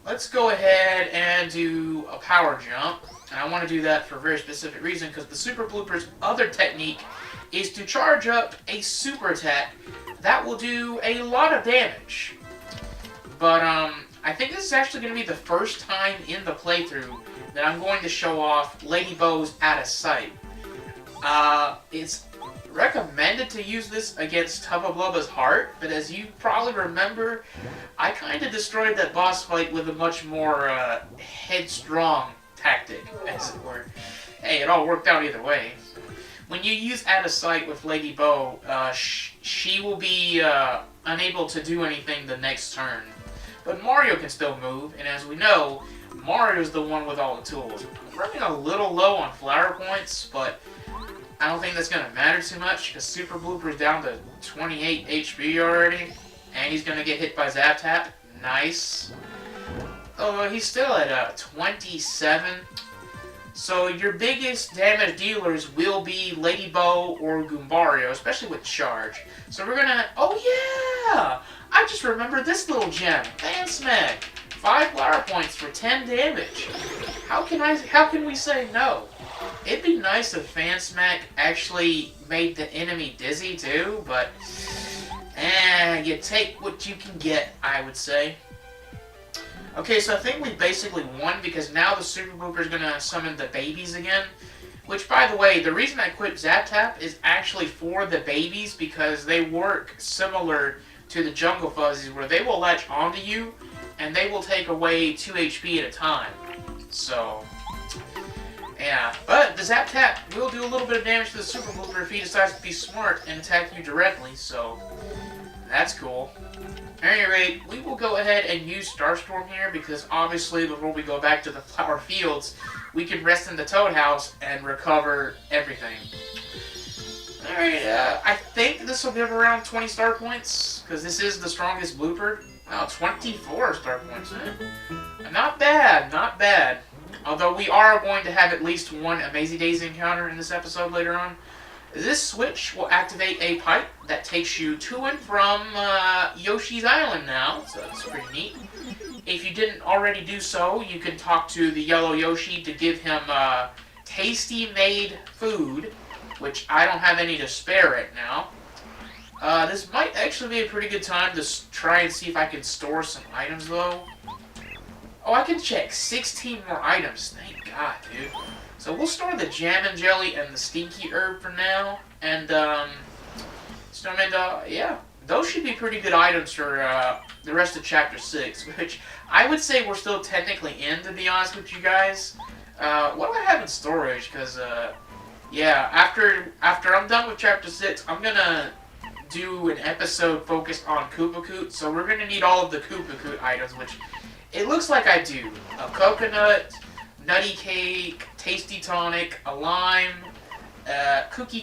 A: let's go ahead and do a power jump. And I want to do that for a very specific reason, because the Super Blooper's other technique is to charge up a super attack that will do a lot of damage. But, I think this is actually going to be the first time in the playthrough that I'm going to show off Lady Bow's Out of Sight. It's recommended to use this against Tubba Blubba's Heart, but as you probably remember, I kind of destroyed that boss fight with a much more, headstrong tactic, as it were. Hey, it all worked out either way. When you use Out of Sight with Lady Bow, she will be unable to do anything the next turn. But Mario can still move, and as we know, Mario's the one with all the tools. I'm running a little low on flower points, but I don't think that's going to matter too much, because Super Blooper's down to 28 HP already, and he's going to get hit by Zap Tap. Nice. Oh, he's still at 27. So your biggest damage dealers will be Lady Bow or Goombario, especially with charge. So we're gonna... oh yeah! I just remembered this little gem. Fan Smack. 5 flower points for 10 damage. How can we say no? It'd be nice if Fan Smack actually made the enemy dizzy too, but... you take what you can get, I would say. Okay, so I think we basically won because now the Super Blooper is going to summon the babies again. Which, by the way, the reason I quit Zap Tap is actually for the babies because they work similar to the Jungle Fuzzies where they will latch onto you and they will take away 2 HP at a time. So, yeah. But the Zap Tap will do a little bit of damage to the Super Blooper if he decides to be smart and attack you directly, so that's cool. At any rate, we will go ahead and use Starstorm here because obviously before we go back to the flower fields, we can rest in the Toad House and recover everything. Alright, I think this will give around 20 star points because this is the strongest blooper. Wow, 24 star points, Not bad, not bad. Although we are going to have at least one Amazing Days encounter in this episode later on. This switch will activate a pipe that takes you to and from Yoshi's Island now, so that's pretty neat. If you didn't already do so, you can talk to the yellow Yoshi to give him tasty made food, which I don't have any to spare right now. This might actually be a pretty good time to try and see if I can store some items, though. Oh, I can check 16 more items. Thank God, dude. So we'll store the jam and jelly and the stinky herb for now. And, Snowman, yeah. Those should be pretty good items for the rest of Chapter 6, which I would say we're still technically in, to be honest with you guys. What do I have in storage? Because, yeah, after I'm done with Chapter 6, I'm gonna do an episode focused on Koopakoot. So we're gonna need all of the Koopakoot items, which it looks like I do. A coconut, nutty cake, tasty tonic, a lime, cookie,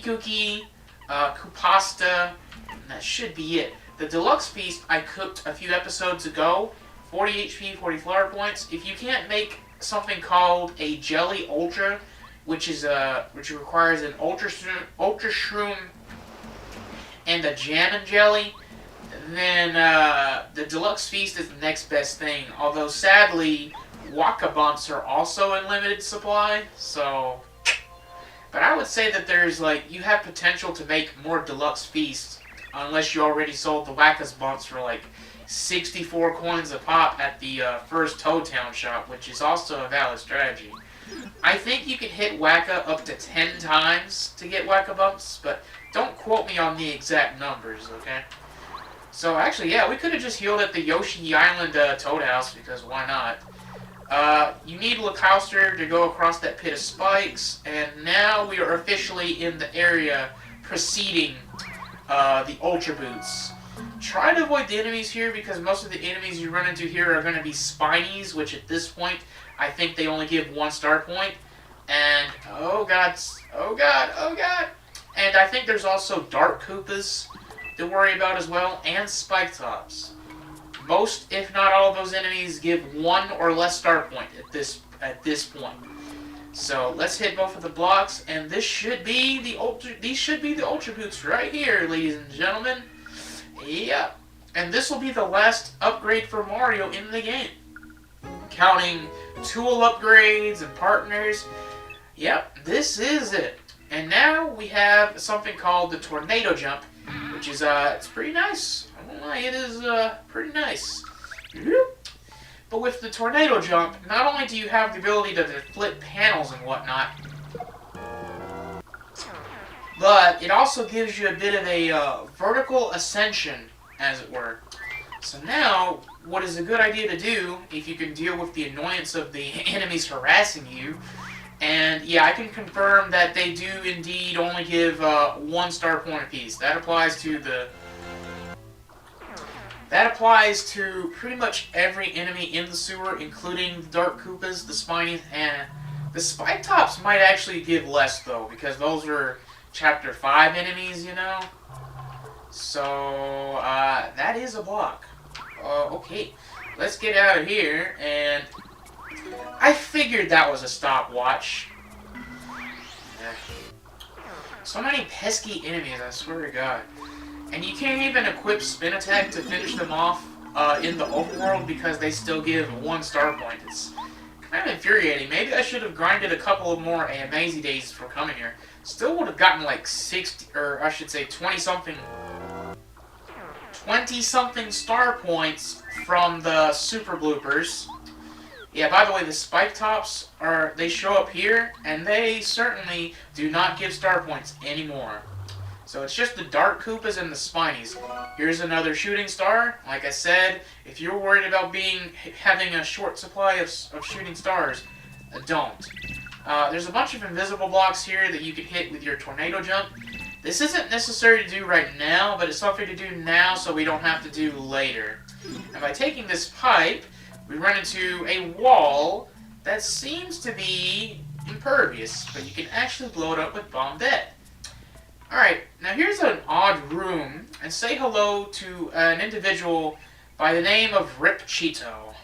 A: Koopasta, and that should be it. The deluxe feast I cooked a few episodes ago, 40 HP, 40 flower points. If you can't make something called a jelly ultra, which requires an ultra shroom and a jam and jelly, then the deluxe feast is the next best thing. Although sadly, Waka Bumps are also in limited supply, so. But I would say that there's you have potential to make more deluxe feasts, unless you already sold the Waka's Bumps for 64 coins a pop at the first Toad Town shop, which is also a valid strategy. I think you can hit Waka up to 10 times to get Waka Bumps, but don't quote me on the exact numbers, okay? So actually, yeah, we could have just healed at the Yoshi Island Toad House, because why not? You need Lacouster to go across that pit of spikes, and now we are officially in the area preceding the Ultra Boots. Try to avoid the enemies here, because most of the enemies you run into here are going to be Spinies, which at this point, I think they only give 1 star point. And, oh god, and I think there's also Dark Koopas to worry about as well, and Spike Tops. Most, if not all, of those enemies give 1 or less star point at this point. So let's hit both of the blocks, and this should be the Ultra Boots right here, ladies and gentlemen. Yep. And this will be the last upgrade for Mario in the game, counting tool upgrades and partners. Yep, this is it. And now we have something called the Tornado Jump, which is it's pretty nice. I won't lie, it is pretty nice. But with the Tornado Jump, not only do you have the ability to flip panels and whatnot, but it also gives you a bit of a vertical ascension, as it were. So now, what is a good idea to do, if you can deal with the annoyance of the enemies harassing you, and yeah, I can confirm that they do indeed only give 1 star point apiece. That applies to pretty much every enemy in the sewer, including the Dark Koopas, the Spinies, and the Spike Tops might actually give less though, because those are Chapter 5 enemies, you know? So, that is a block. Okay, let's get out of here, and I figured that was a stopwatch. So many pesky enemies, I swear to God. And you can't even equip Spin Attack to finish them off in the overworld because they still give 1 star point. It's kind of infuriating. Maybe I should have grinded a couple of more Amazing Days for coming here. Still would have gotten 60, or I should say 20-something star points from the Super Bloopers. Yeah, by the way, the Spike Tops they show up here, and they certainly do not give star points anymore. So it's just the Dark Koopas and the Spinies. Here's another shooting star. Like I said, if you're worried about having a short supply of shooting stars, don't. There's a bunch of invisible blocks here that you can hit with your Tornado Jump. This isn't necessary to do right now, but it's something to do now so we don't have to do later. And by taking this pipe, we run into a wall that seems to be impervious, but you can actually blow it up with Bombette. Alright, now here's an odd room, and say hello to an individual by the name of Rip Cheeto.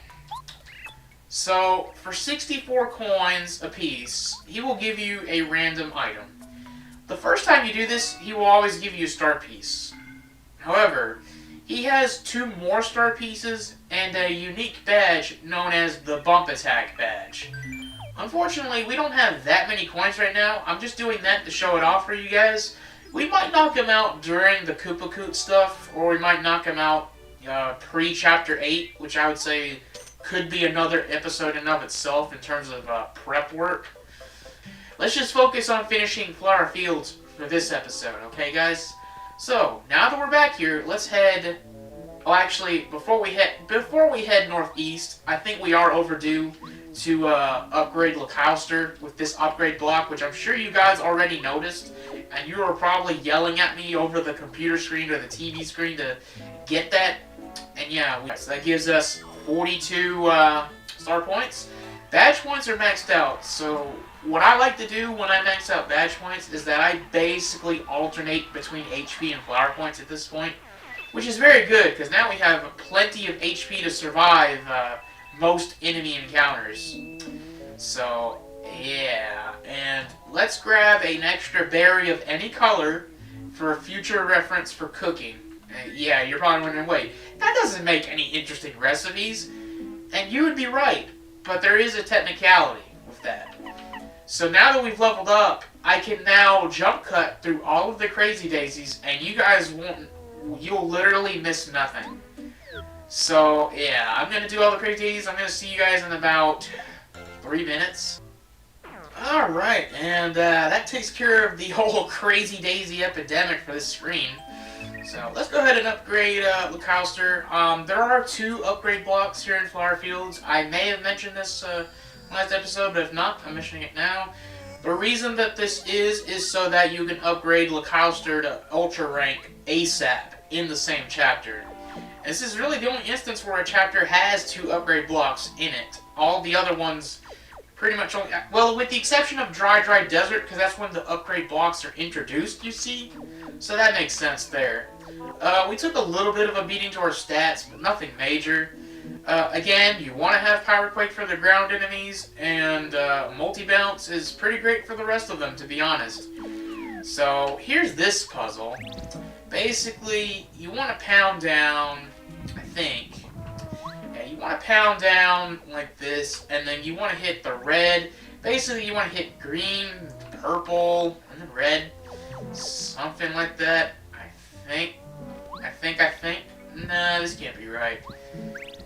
A: So, for 64 coins apiece, he will give you a random item. The first time you do this, he will always give you a star piece. However, he has 2 more star pieces and a unique badge known as the Bump Attack badge. Unfortunately, we don't have that many coins right now. I'm just doing that to show it off for you guys. We might knock him out during the Koopa Koot stuff, or we might knock him out pre-Chapter 8, which I would say could be another episode in of itself in terms of prep work. Let's just focus on finishing Flower Fields for this episode, okay guys? So, now that we're back here, let's head... Oh, actually, before we head northeast, I think we are overdue to upgrade Lacoster with this upgrade block, which I'm sure you guys already noticed, and you are probably yelling at me over the computer screen or the TV screen to get that. And yeah, so that gives us 42 star points. Badge points are maxed out, so what I like to do when I max out badge points is that I basically alternate between HP and flower points at this point, which is very good, because now we have plenty of HP to survive most enemy encounters. So, yeah, and let's grab an extra berry of any color for future reference for cooking. Yeah, you're probably wondering, wait, that doesn't make any interesting recipes. And you would be right, but there is a technicality with that. So now that we've leveled up, I can now jump cut through all of the Crazy Daisies, and you guys you'll literally miss nothing. So, yeah, I'm gonna do all the Crazy Daisies. I'm gonna see you guys in about 3 minutes. Alright, and that takes care of the whole Crazy Daisy epidemic for this screen. So, let's go ahead and upgrade Lacoster. There are 2 upgrade blocks here in Flower Fields. I may have mentioned this last episode, but if not, I'm mentioning it now. The reason that this is so that you can upgrade Lacoster to Ultra Rank ASAP in the same chapter. And this is really the only instance where a chapter has 2 upgrade blocks in it. All the other ones pretty much only... Well, with the exception of Dry Desert, because that's when the upgrade blocks are introduced, you see? So that makes sense there. We took a little bit of a beating to our stats, but nothing major. Again, you want to have Power Quake for the ground enemies, and Multi-Bounce is pretty great for the rest of them, to be honest. So, here's this puzzle. Basically, you want to pound down, I think. Yeah, you want to pound down like this, and then you want to hit the red. Basically, you want to hit green, purple, and then red. Something like that, I think. Nah, this can't be right.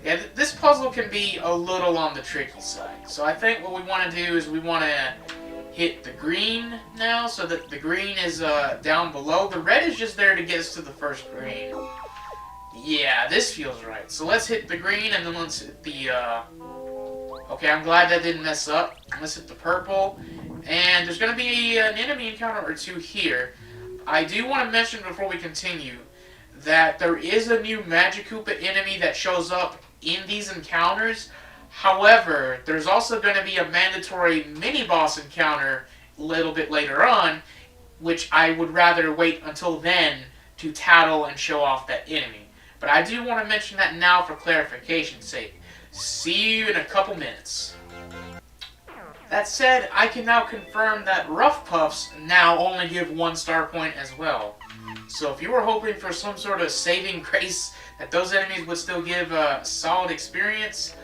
A: Yeah, this puzzle can be a little on the tricky side. So I think what we want to do is we want to hit the green now, so that the green is down below. The red is just there to get us to the first green. Yeah, this feels right. So let's hit the green, and then let's hit the... Okay, I'm glad that didn't mess up. Let's hit the purple. And there's going to be an enemy encounter or 2 here. I do want to mention before we continue that there is a new Magikoopa enemy that shows up in these encounters. However, there's also going to be a mandatory mini-boss encounter a little bit later on, which I would rather wait until then to tattle and show off that enemy. But I do want to mention that now for clarification's sake. See you in a couple minutes. That said, I can now confirm that Rough Puffs now only give 1 star point as well. So if you were hoping for some sort of saving grace that those enemies would still give a solid experience,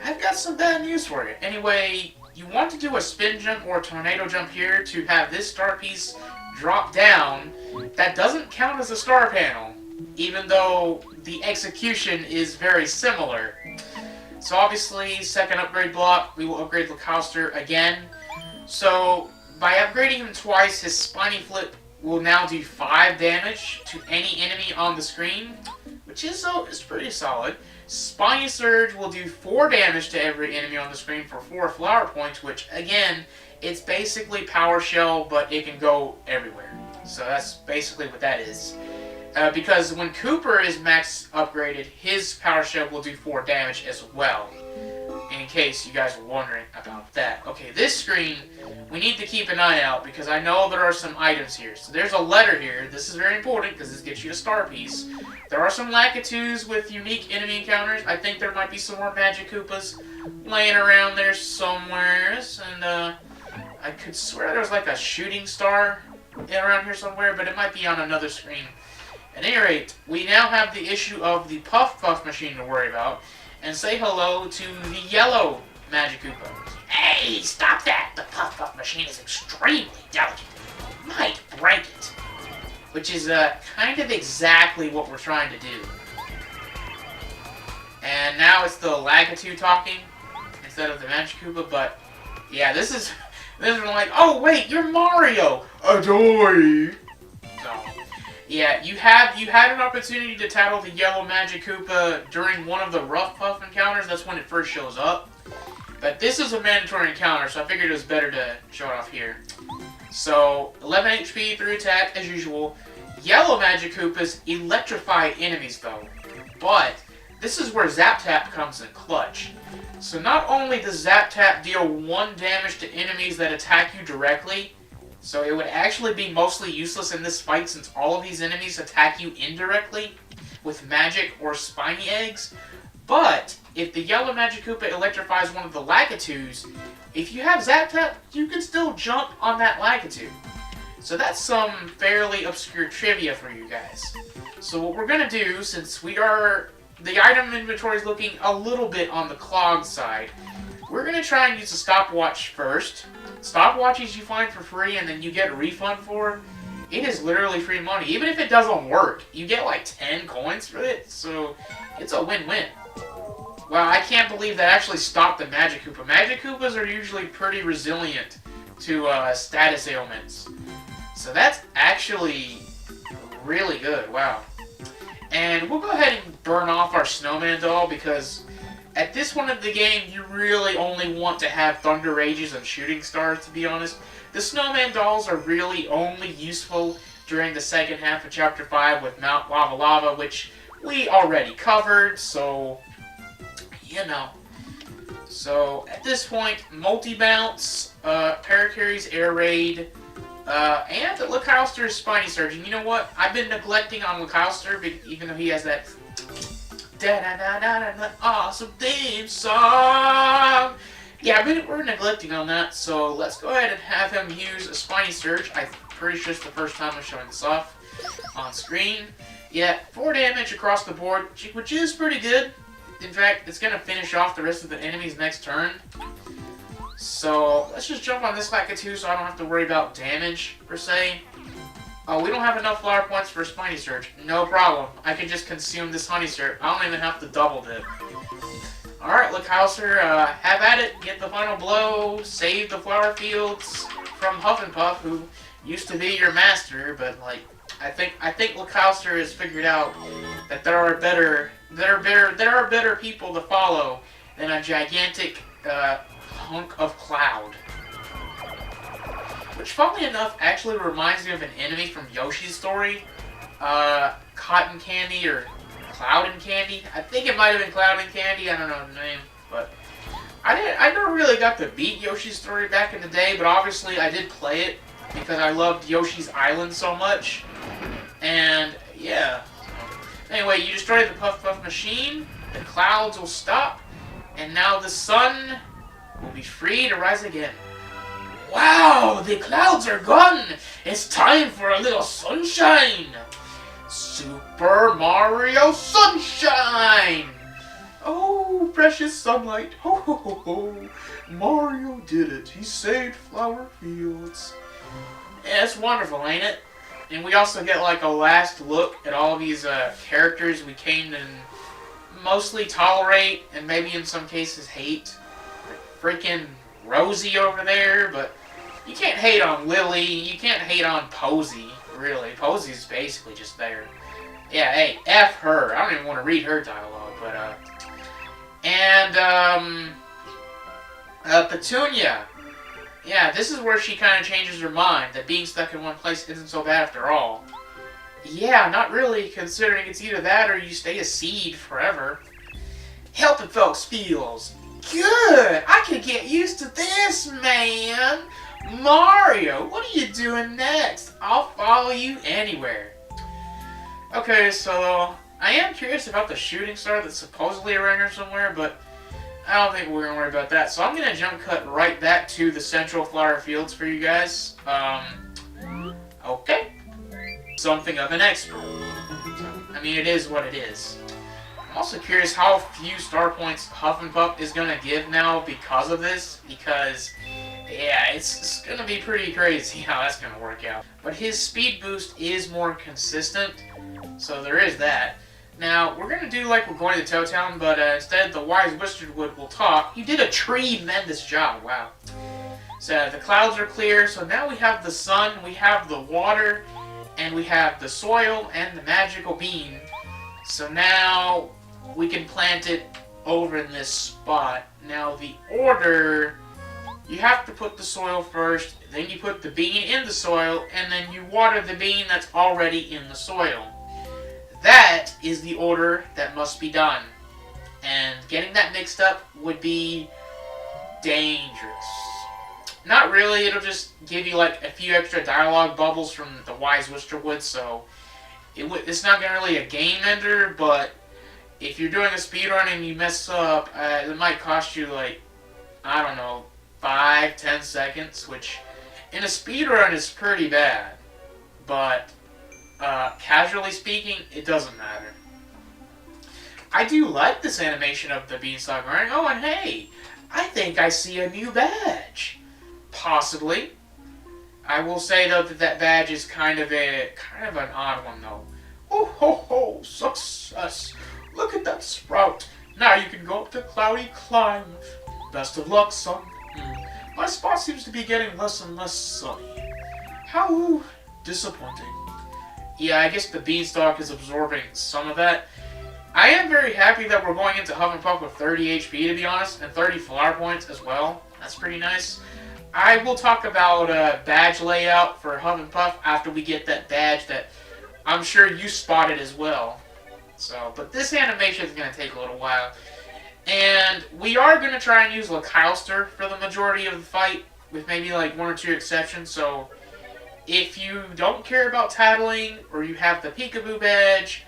A: I've got some bad news for you. Anyway, you want to do a spin jump or a tornado jump here to have this star piece drop down. That doesn't count as a star panel, even though the execution is very similar. So obviously, second upgrade block, we will upgrade Lacoster again. So by upgrading him twice, his Spiny Flip will now do 5 damage to any enemy on the screen, which is pretty solid. Spiny Surge will do 4 damage to every enemy on the screen for 4 flower points, which again, it's basically Power Shell, but it can go everywhere. So that's basically what that is. Because when Cooper is max upgraded, his power shell will do 4 damage as well. In case you guys were wondering about that. Okay, this screen, we need to keep an eye out because I know there are some items here. So there's a letter here. This is very important because this gets you a star piece. There are some Lakitus with unique enemy encounters. I think there might be some more Magikoopas laying around there somewhere. And I could swear there was like a shooting star around here somewhere, but it might be on another screen. At any rate, we now have the issue of the Puff Puff machine to worry about. And say hello to the yellow Magikoopa. Hey, stop that! The Puff Puff machine is extremely delicate. You might break it. Which is kind of exactly what we're trying to do. And now it's the Lakitu talking instead of the Magikoopa, but yeah, this is like, oh wait, you're Mario! Adoy! No. Yeah, you had an opportunity to tattle the yellow Magikoopa during one of the Rough Puff encounters. That's when it first shows up. But this is a mandatory encounter, so I figured it was better to show it off here. So, 11 HP, 3 attack, as usual. Yellow Magikoopas electrify enemies, though. But, this is where Zap Tap comes in clutch. So not only does Zap Tap deal 1 damage to enemies that attack you directly, so it would actually be mostly useless in this fight since all of these enemies attack you indirectly with magic or spiny eggs. But if the yellow Magikoopa electrifies one of the Lakitus, if you have Zap Tap, you can still jump on that Lakitu. So that's some fairly obscure trivia for you guys. So what we're going to do, since the item inventory is looking a little bit on the clogged side, we're going to try and use the stopwatch first. Stopwatches you find for free and then you get a refund for, it is literally free money. Even if it doesn't work, you get like 10 coins for it, so it's a win-win. Wow, I can't believe that actually stopped the Magikoopa. Magikoopas are usually pretty resilient to status ailments. So that's actually really good, wow. And we'll go ahead and burn off our snowman doll because at this point of the game, you really only want to have Thunder Rages and Shooting Stars, to be honest. The snowman dolls are really only useful during the second half of Chapter 5 with Mount Lava Lava, which we already covered, so, you know. So, at this point, Multi-Bounce, Parakarry's Air Raid, and Lakiuster's Spiny Surge. And you know what? I've been neglecting on Lakiuster, even though he has that da-da-da-da-da awesome theme song. Yeah, we're neglecting on that, so let's go ahead and have him use a Spiny Surge. I'm pretty sure it's the first time I'm showing this off on screen. Yeah, 4 damage across the board, which is pretty good. In fact, it's going to finish off the rest of the enemy's next turn. So, let's just jump on this Lakitu so I don't have to worry about damage, per se. Oh, we don't have enough flower points for a Spiny Surge. No problem. I can just consume this Honey Syrup. I don't even have to double dip. Alright, Lakiuster, have at it. Get the final blow. Save the flower fields from Huff and Puff, who used to be your master, but, like, I think Lakiuster has figured out that there are better people to follow than a gigantic hunk of cloud. Which, funnily enough, actually reminds me of an enemy from Yoshi's story. Cotton Candy or Cloud and Candy. I think it might have been Cloud and Candy. I don't know the name, but I never really got to beat Yoshi's story back in the day. But obviously, I did play it because I loved Yoshi's Island so much. And yeah. Anyway, you destroyed the Puff Puff machine. The clouds will stop, and now the sun will be free to rise again. Wow, the clouds are gone! It's time for a little sunshine! Super Mario Sunshine! Oh, precious sunlight! Ho ho ho ho! Mario did it! He saved Flower Fields! Yeah, it's wonderful, ain't it? And we also get like a last look at all these characters we came to mostly tolerate and maybe in some cases hate. Like freaking Rosie over there, but you can't hate on Lily, you can't hate on Posey, really. Posey's basically just there. Yeah, hey, F her. I don't even want to read her dialogue, but, Petunia. Yeah, this is where she kind of changes her mind, that being stuck in one place isn't so bad after all. Yeah, not really, considering it's either that or you stay a seed forever. Helping folks feels good. I can get used to this, man. Mario, what are you doing next? I'll follow you anywhere. Okay, so I am curious about the shooting star that's supposedly around here somewhere, but I don't think we're gonna worry about that. So I'm gonna jump cut right back to the Central Flower Fields for you guys. Okay. Something of an expert. I mean, it is what it is. I'm also curious how few star points Huff and Puff is gonna give now because of this, because yeah, it's gonna be pretty crazy how that's gonna work out. But his speed boost is more consistent, so there is that. Now, we're gonna do like we're going to Toad Town, but instead the wise Wizardwood will talk. You did a tremendous job, wow. So the clouds are clear, so now we have the sun, we have the water, and we have the soil and the magical bean. So now we can plant it over in this spot. Now the order, you have to put the soil first, then you put the bean in the soil, and then you water the bean that's already in the soil. That is the order that must be done. And getting that mixed up would be dangerous. Not really, it'll just give you like a few extra dialogue bubbles from the wise Wizardwood, so it's not really a game ender, but if you're doing a speedrun and you mess up, it might cost you like, I don't know, 5-10 seconds, which in a speedrun is pretty bad. But casually speaking, it doesn't matter. I do like this animation of the beanstalk running. Oh, and hey, I think I see a new badge. Possibly. I will say though that badge is kind of an odd one though. Oh ho ho, success! Look at that sprout. Now you can go up the cloudy climb. Best of luck, son. My spot seems to be getting less and less sunny. How disappointing. Yeah, I guess the beanstalk is absorbing some of that. I am very happy that we're going into Huff and Puff with 30 HP to be honest, and 30 flower points as well. That's pretty nice. I will talk about badge layout for Huff and Puff after we get that badge that I'm sure you spotted as well. So, but this animation is going to take a little while. And we are going to try and use Lackluster for the majority of the fight, with maybe like 1 or 2 exceptions. So, if you don't care about tattling, or you have the Peekaboo badge,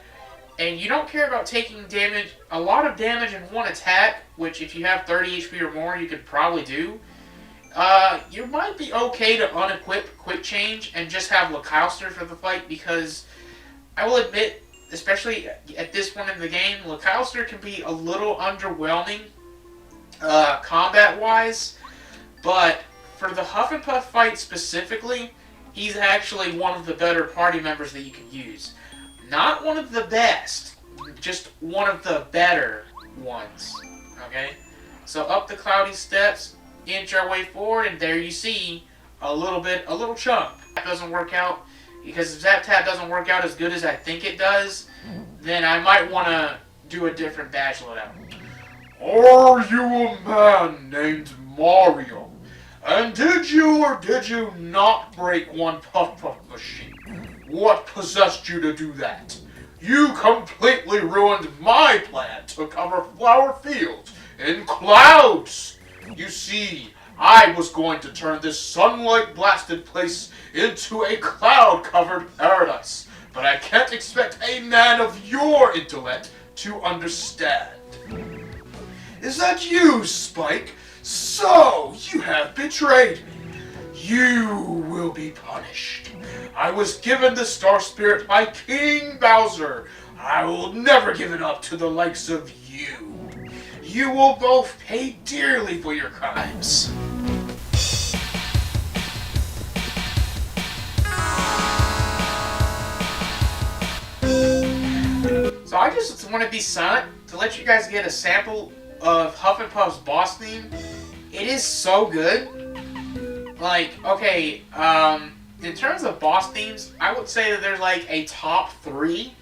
A: and you don't care about taking damage, a lot of damage in one attack, which if you have 30 HP or more, you could probably do, you might be okay to unequip Quick Change and just have Lackluster for the fight, because I will admit, especially at this point in the game, Lackluster can be a little underwhelming combat-wise, but for the Huff and Puff fight specifically, he's actually one of the better party members that you can use. Not one of the best, just one of the better ones, okay? So up the cloudy steps, inch our way forward, and there you see a little chunk. That doesn't work out, because if Zap Tap doesn't work out as good as I think it does, then I might want to do a different badge loadout. Are you a man named Mario? And did you or did you not break one Puff Puff machine? What possessed you to do that? You completely ruined my plan to cover Flower Fields in clouds. You see, I was going to turn this sunlight-blasted place into a cloud-covered paradise, but I can't expect a man of your intellect to understand. Is that you, Spike? So, you have betrayed me. You will be punished. I was given the Star Spirit by King Bowser. I will never give it up to the likes of you. You will both pay dearly for your crimes. So I just want to be silent to let you guys get a sample of Huff and Puff's boss theme. It is so good. Like, okay, in terms of boss themes, I would say that there's like a top 3,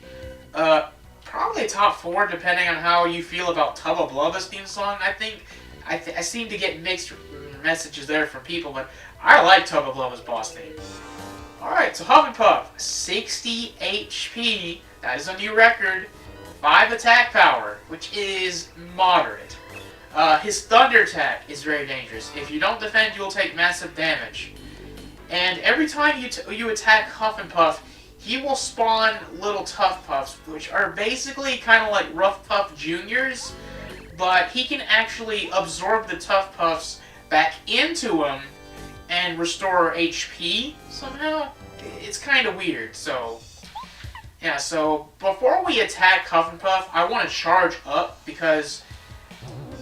A: probably a top 4, depending on how you feel about Tubba Blubba's theme song. I think I seem to get mixed messages there from people, but I like Tubba Blubba's boss theme. Alright, so Hufflepuff, 60 HP. That is a new record. 5 attack power, which is moderate. His thunder attack is very dangerous. If you don't defend, you will take massive damage. And every time you attack Huff and Puff, he will spawn little Tough Puffs, which are basically kind of like Rough Puff Juniors, but he can actually absorb the Tough Puffs back into him and restore HP somehow. It's kind of weird, so... Yeah, so before we attack Huff and Puff, I want to charge up because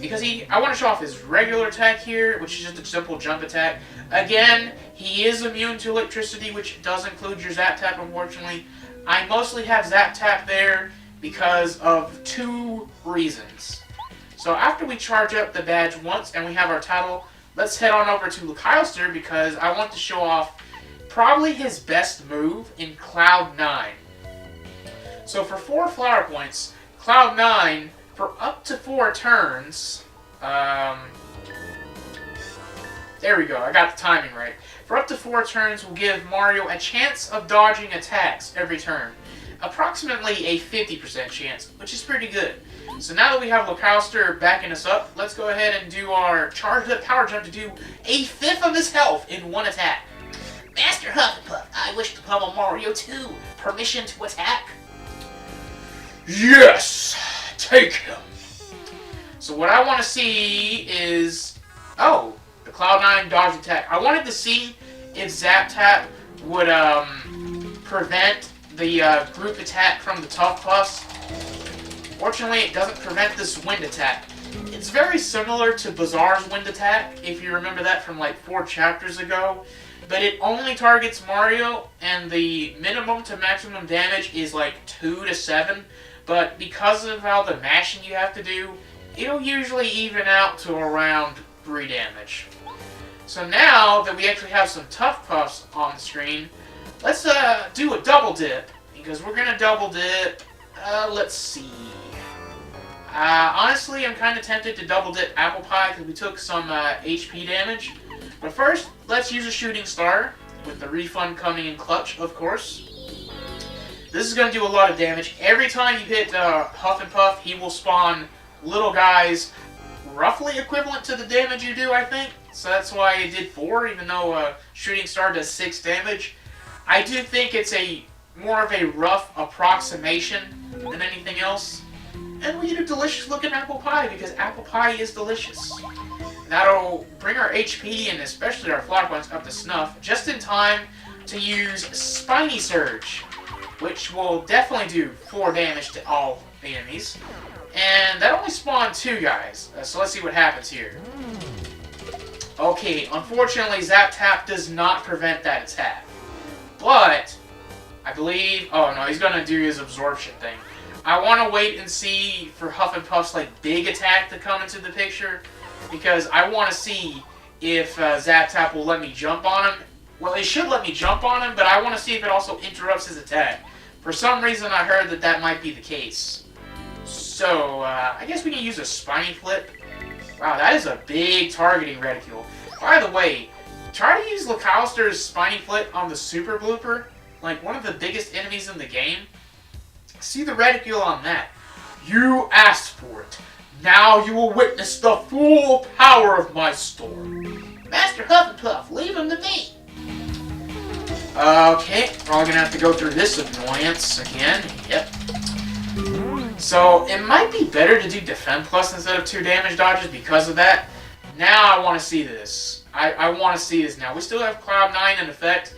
A: I want to show off his regular attack here, which is just a simple jump attack. Again, he is immune to electricity, which does include your Zap Tap, unfortunately. I mostly have Zap Tap there because of 2 reasons. So after we charge up the badge once and we have our title, let's head on over to Lucaster because I want to show off probably his best move in Cloud 9. So for 4 flower points, Cloud 9, for up to 4 turns, there we go, I got the timing right. For up to 4 turns will give Mario a chance of dodging attacks every turn. Approximately a 50% chance, which is pretty good. So now that we have Lucaster backing us up, let's go ahead and do our charged up power jump to do a 1/5 of his health in 1 attack. Master Hufflepuff, I wish to pummel Mario too. Permission to attack? Yes! Take him! So what I want to see is... Oh, the Cloud9 dodge attack. I wanted to see if Zap Tap would prevent the group attack from the Tough Puffs. Fortunately, it doesn't prevent this wind attack. It's very similar to Bazaar's wind attack, if you remember that from like 4 chapters ago. But it only targets Mario, and the minimum to maximum damage is like 2 to 7. But because of all the mashing you have to do, it'll usually even out to around 3 damage. So now that we actually have some Tough Puffs on the screen, let's do a double dip. Because we're going to double dip, let's see. Honestly, I'm kind of tempted to double dip Apple Pie because we took some HP damage. But first, let's use a Shooting Star, with the refund coming in clutch, of course. This is going to do a lot of damage. Every time you hit Huff and Puff, he will spawn little guys roughly equivalent to the damage you do, I think. So that's why it did 4, even though Shooting Star does 6 damage. I do think it's more of a rough approximation than anything else. And we eat a delicious looking apple pie because apple pie is delicious. That'll bring our HP and especially our flower points up to snuff just in time to use Spiny Surge, which will definitely do 4 damage to all enemies. And that only spawned 2 guys, so let's see what happens here. Okay, unfortunately Zap Tap does not prevent that attack. But, I believe... Oh no, he's gonna do his absorption thing. I want to wait and see for Huff and Puff's like big attack to come into the picture, because I want to see if Zap Tap will let me jump on him. Well, it should let me jump on him, but I want to see if it also interrupts his attack. For some reason, I heard that that might be the case. So, I guess we can use a Spiny Flip. Wow, that is a big targeting reticule. By the way, try to use Lucaster's Spiny Flip on the Super Blooper, like one of the biggest enemies in the game. See the reticule on that. You asked for it. Now you will witness the full power of my storm. Master Hufflepuff, leave him to me. Okay, probably gonna have to go through this annoyance again. Yep. So, it might be better to do Defend Plus instead of 2 damage dodges because of that. Now I want to see this. I want to see this now. We still have Cloud 9 in effect.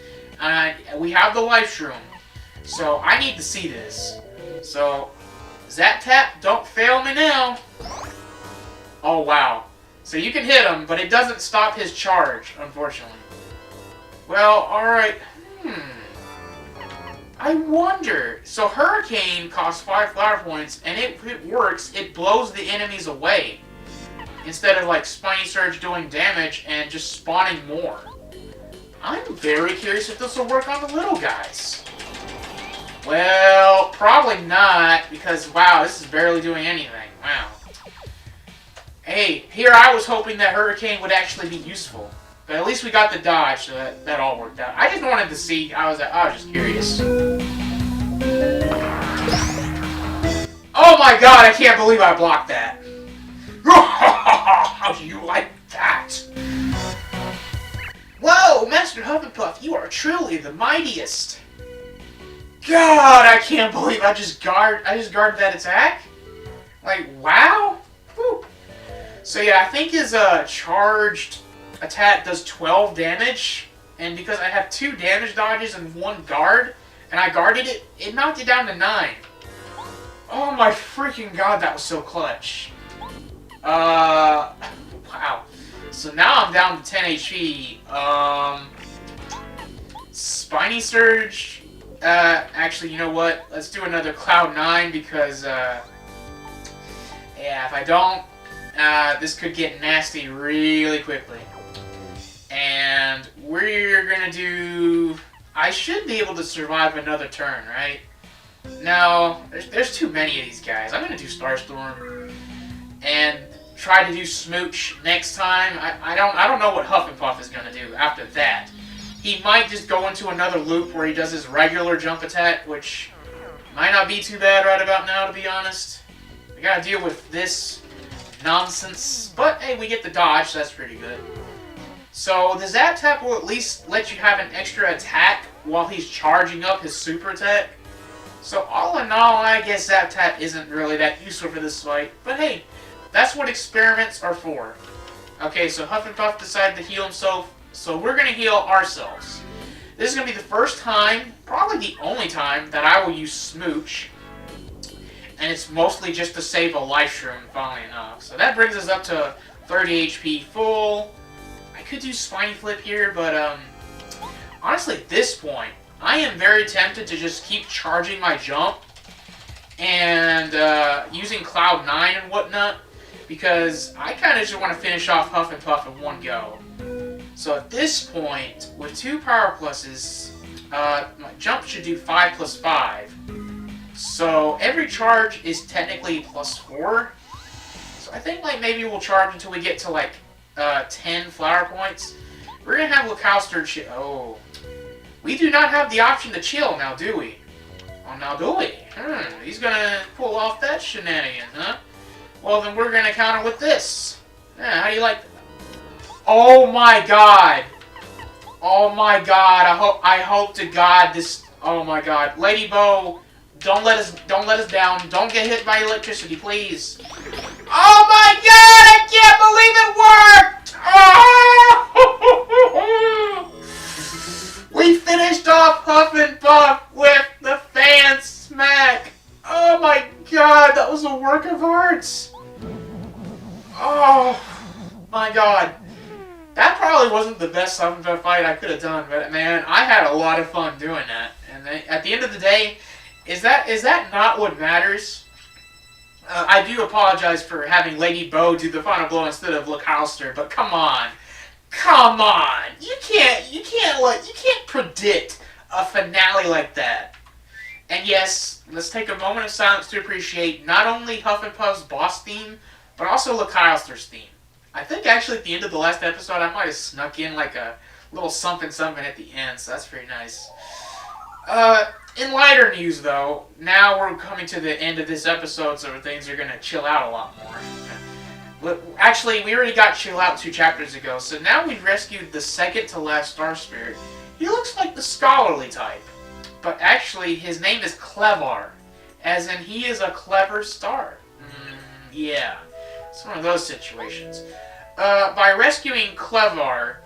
A: We have the Life Shroom. So, I need to see this. So, Zap Tap, don't fail me now. Oh, wow. So you can hit him, but it doesn't stop his charge, unfortunately. Well, alright. I wonder. So Hurricane costs 5 flower points, and if it works, it blows the enemies away. Instead of, like, Spiny Surge doing damage and just spawning more. I'm very curious if this will work on the little guys. Well, probably not, because, wow, this is barely doing anything. Wow. Hey, here I was hoping that Hurricane would actually be useful. But at least we got the dodge, so that all worked out. I just wanted to see. I was just curious. Oh my god! I can't believe I blocked that. How do you like that? Whoa, Master Hufflepuff, you are truly the mightiest. God, I can't believe I just guarded that attack. Like, wow. Whew. So yeah, I think his charged attack does 12 damage, and because I have 2 damage dodges and 1 guard, and I guarded it, it knocked it down to 9. Oh my freaking god, that was so clutch. Wow. So now I'm down to 10 HP. Spiny Surge. Actually, you know what? Let's do another Cloud 9 because, yeah, if I don't, this could get nasty really quickly. And we're gonna do... I should be able to survive another turn, right? No, there's too many of these guys. I'm gonna do Starstorm and try to do Smooch next time. I don't know what Hufflepuff is gonna do after that. He might just go into another loop where he does his regular jump attack, which might not be too bad right about now, to be honest. We gotta deal with this nonsense, but hey, we get the dodge, so that's pretty good. So the Zap Tap will at least let you have an extra attack while he's charging up his super attack. So all in all, I guess Zap Tap isn't really that useful for this fight, but hey, that's what experiments are for. Okay, so Hufflepuff decided to heal himself, so we're going to heal ourselves. This is going to be the first time, probably the only time, that I will use Smooch. And it's mostly just to save a life shroom, funnily enough. So that brings us up to 30 HP full. I could do Spiny Flip here, but honestly at this point, I am very tempted to just keep charging my jump and using Cloud 9 and whatnot, because I kind of just want to finish off Huff and Puff in one go. So at this point, with 2 power pluses, my jump should do 5 plus 5. So every charge is technically plus 4. So I think like maybe we'll charge until we get to like 10 flower points. We're going to have Localster chill. Oh. We do not have the option to chill now, do we? Oh, now do we? He's going to pull off that shenanigan, huh? Well, then we're going to counter with this. Yeah, how do you like that? Oh my god! Oh my god! I hope to God this. Oh my god, Lady Bow, don't let us down. Don't get hit by electricity, please. Oh my god! I can't believe it worked! Oh! We finished off Huff and Puff with the fan smack. Oh my god, that was a work of art. Oh my god. That probably wasn't the best Huff and Puff fight I could have done, but man, I had a lot of fun doing that. And at the end of the day, is that not what matters? I do apologize for having Lady Bow do the final blow instead of Localster, but come on, you can't predict a finale like that. And yes, let's take a moment of silence to appreciate not only Huff and Puff's boss theme, but also Localster's theme. I think actually at the end of the last episode, I might have snuck in like a little something at the end, so that's pretty nice. In lighter news though, now we're coming to the end of this episode, so things are going to chill out a lot more. Actually, we already got chill out 2 chapters ago, so now we've rescued the second to last Star Spirit. He looks like the scholarly type, but actually his name is Clevar, as in he is a clever star. Yeah. It's one of those situations. By rescuing Clevar,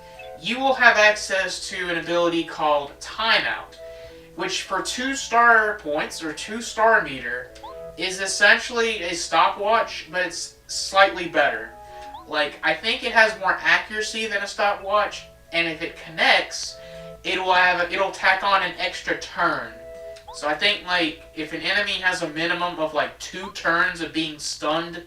A: you will have access to an ability called Timeout, which for 2 star points, or 2 star meter, is essentially a stopwatch, but it's slightly better. Like, I think it has more accuracy than a stopwatch, and if it connects, it'll tack on an extra turn. So I think, like, if an enemy has a minimum of, like, 2 turns of being stunned